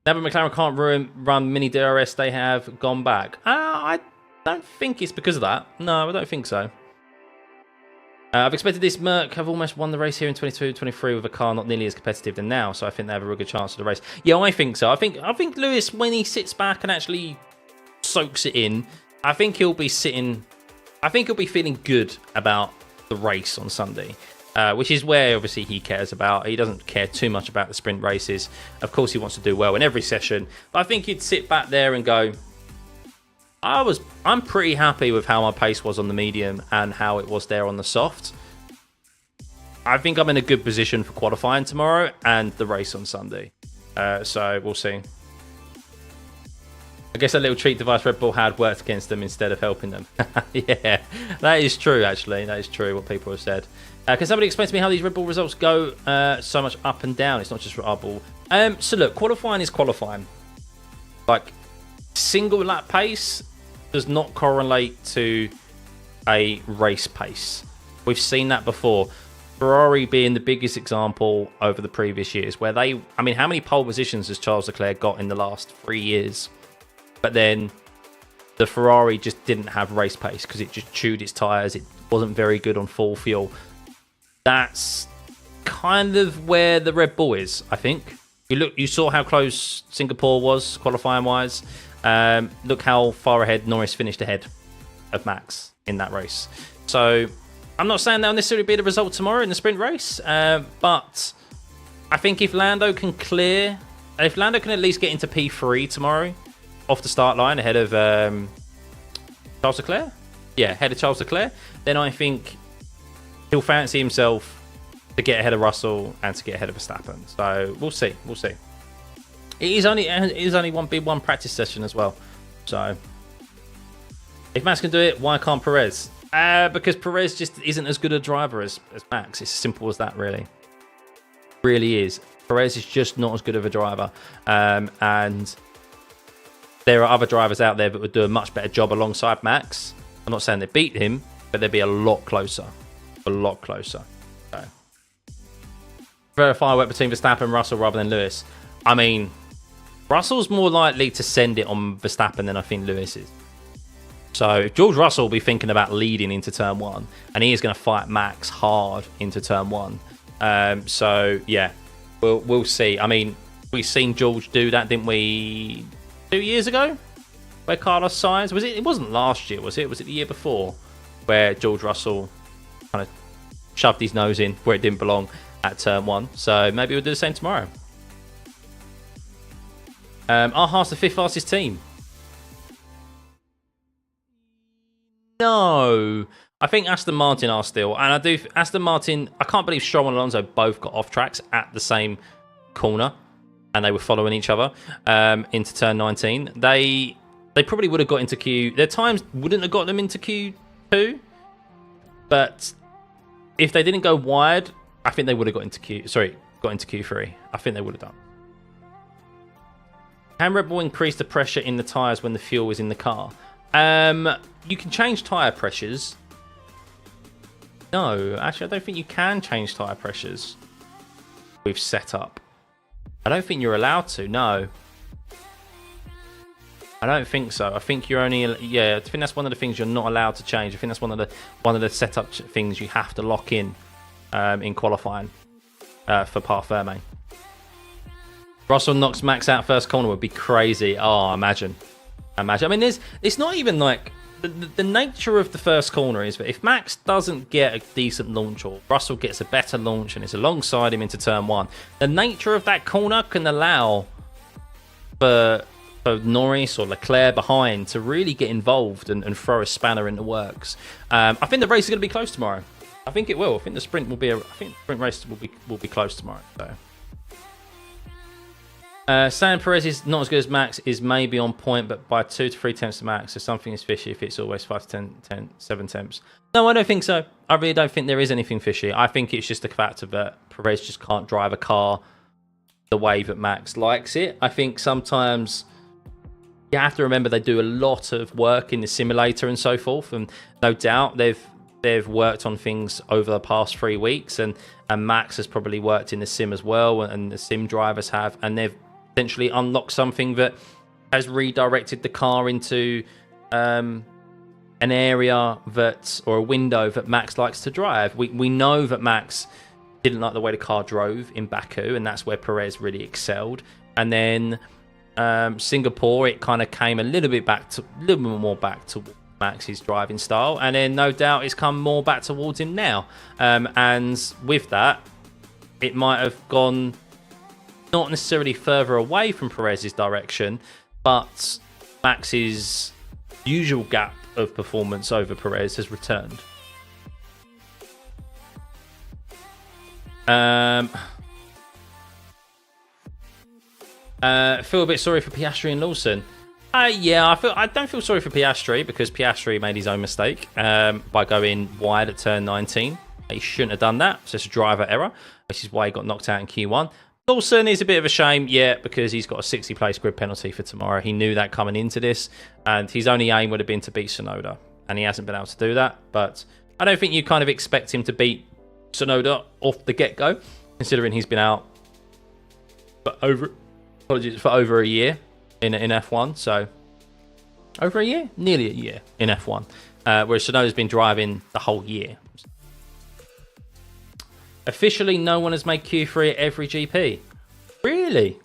that McLaren can't run mini DRS, they have gone back. I don't think it's because of that. No, I don't think so. I've expected this Merc have almost won the race here in 22-23 with a car not nearly as competitive than now, so I think they have a real good chance of the race. Yeah, I think so. I think Lewis, when he sits back and actually soaks it in, I think he'll be feeling good about the race on Sunday. Which is where obviously he cares about. He doesn't care too much about the sprint races. Of course, he wants to do well in every session, but I think he'd sit back there and go, I'm pretty happy with how my pace was on the medium and how it was there on the soft. I think I'm in a good position for qualifying tomorrow and the race on Sunday. So we'll see. I guess a little treat device Red Bull had worked against them instead of helping them. Yeah, that is true, actually. That is true, what people have said. Can somebody explain to me how these Red Bull results go so much up and down? It's not just for our ball. So look, qualifying is qualifying. Like, single lap pace does not correlate to a race pace. We've seen that before. Ferrari being the biggest example over the previous years, where they, I mean, how many pole positions has Charles Leclerc got in the last 3 years? But then the Ferrari just didn't have race pace because it just chewed its tyres. It wasn't very good on full fuel. That's kind of where the Red Bull is, I think. You saw how close Singapore was qualifying wise. Look how far ahead Norris finished ahead of Max in that race. So I'm not saying that'll necessarily be the result tomorrow in the sprint race, but I think if Lando can at least get into P3 tomorrow off the start line ahead of Charles Leclerc, ahead of Charles Leclerc, then I think he'll fancy himself to get ahead of Russell and to get ahead of Verstappen. So we'll see. We'll see. It is only one practice session as well. So if Max can do it, why can't Perez? Because Perez just isn't as good a driver as Max. It's as simple as that, really. Really is. Perez is just not as good of a driver. And there are other drivers out there that would do a much better job alongside Max. I'm not saying they beat him, but they'd be a lot closer. A lot closer. So, prefer a firework between Verstappen and Russell rather than Lewis. I mean, Russell's more likely to send it on Verstappen than I think Lewis is. So George Russell will be thinking about leading into turn 1, and he is going to fight Max hard into turn 1. So yeah, we'll see. I mean, we've seen George do that, didn't we? 2 years ago, where Carlos Sainz it wasn't last year, was it? Was it the year before, where George Russell kind of shoved his nose in where it didn't belong at turn 1? So maybe we'll do the same tomorrow. Are Haas the 5th fastest team? No, I think Aston Martin are still, and Aston Martin. I can't believe Stroll and Alonso both got off tracks at the same corner, and they were following each other into turn 19. They probably would have got into Q. Their times wouldn't have got them into Q2, but if they didn't go wide, I think they would have got into Q3. I think they would have done. Can Red Bull increase the pressure in the tyres when the fuel is in the car? You can change tyre pressures. No, actually, I don't think you can change tyre pressures with setup. I don't think you're allowed to, no. I don't think so. I think you're only... Yeah, I think that's one of the things you're not allowed to change. I think that's one of the setup things you have to lock in qualifying. for Parfumé. Russell knocks Max out first corner would be crazy. Oh, imagine. I mean, it's not even like the nature of the first corner is that if Max doesn't get a decent launch or Russell gets a better launch and it's alongside him into turn 1, the nature of that corner can allow for Norris or Leclerc behind to really get involved and throw a spanner in the works. I think the race is going to be close tomorrow. I think it will. I think the sprint will be. I think the sprint race will be close tomorrow. So. Saying Perez is not as good as Max is maybe on point, but by 2 to 3 tenths to Max, so something is fishy if it's always 5 to 7 tenths. No, I don't think so. I really don't think there is anything fishy. I think it's just the fact that Perez just can't drive a car the way that Max likes it. I think sometimes you have to remember they do a lot of work in the simulator and so forth, and no doubt they've worked on things over the past 3 weeks, and Max has probably worked in the sim as well, and the sim drivers have, and they've potentially unlocked something that has redirected the car into an area or a window that Max likes to drive. We know that Max didn't like the way the car drove in Baku, and that's where Perez really excelled. And then Singapore, it kind of came a little bit more back to Max's driving style, and then no doubt it's come more back towards him now. And with that, it might have gone not necessarily further away from Perez's direction, but Max's usual gap of performance over Perez has returned. Feel a bit sorry for Piastri and Lawson. Yeah, I don't feel sorry for Piastri because Piastri made his own mistake by going wide at turn 19. He shouldn't have done that. It's just a driver error, which is why he got knocked out in Q1. Lawson is a bit of a shame, yeah, because he's got a 60-place grid penalty for tomorrow. He knew that coming into this, and his only aim would have been to beat Tsunoda, and he hasn't been able to do that. But I don't think you kind of expect him to beat Tsunoda off the get-go, considering he's been out for over a year in F1. So over a year, nearly a year in F1, whereas Tsunoda's been driving the whole year. Officially, no one has made Q3 at every GP. Really?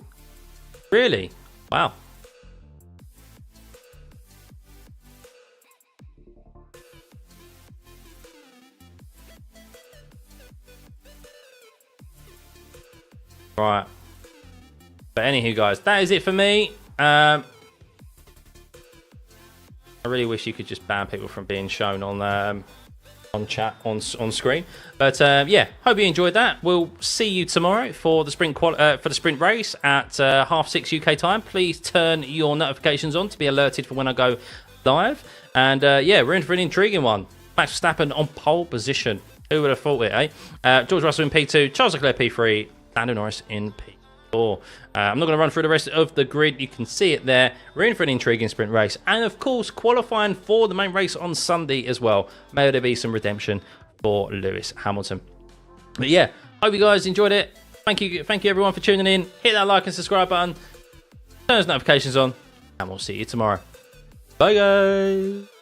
Really? Wow. Right. But anywho, guys, that is it for me. I really wish you could just ban people from being shown on chat on screen, but yeah, hope you enjoyed that. We'll see you tomorrow for the sprint race at 6:30 UK time. Please turn your notifications on to be alerted for when I go live. And yeah, we're in for an intriguing one. Max Verstappen on pole position. Who would have thought it, eh? George Russell in P2, Charles Leclerc P3, Lando Norris in P4. I'm not going to run through the rest of the grid. You can see it there. We're in for an intriguing sprint race, and of course qualifying for the main race on Sunday as well. May there be some redemption for Lewis Hamilton. But yeah, hope you guys enjoyed it. Thank you everyone for tuning in. Hit that like and subscribe button, turn those notifications on, and we'll see you tomorrow. Bye guys.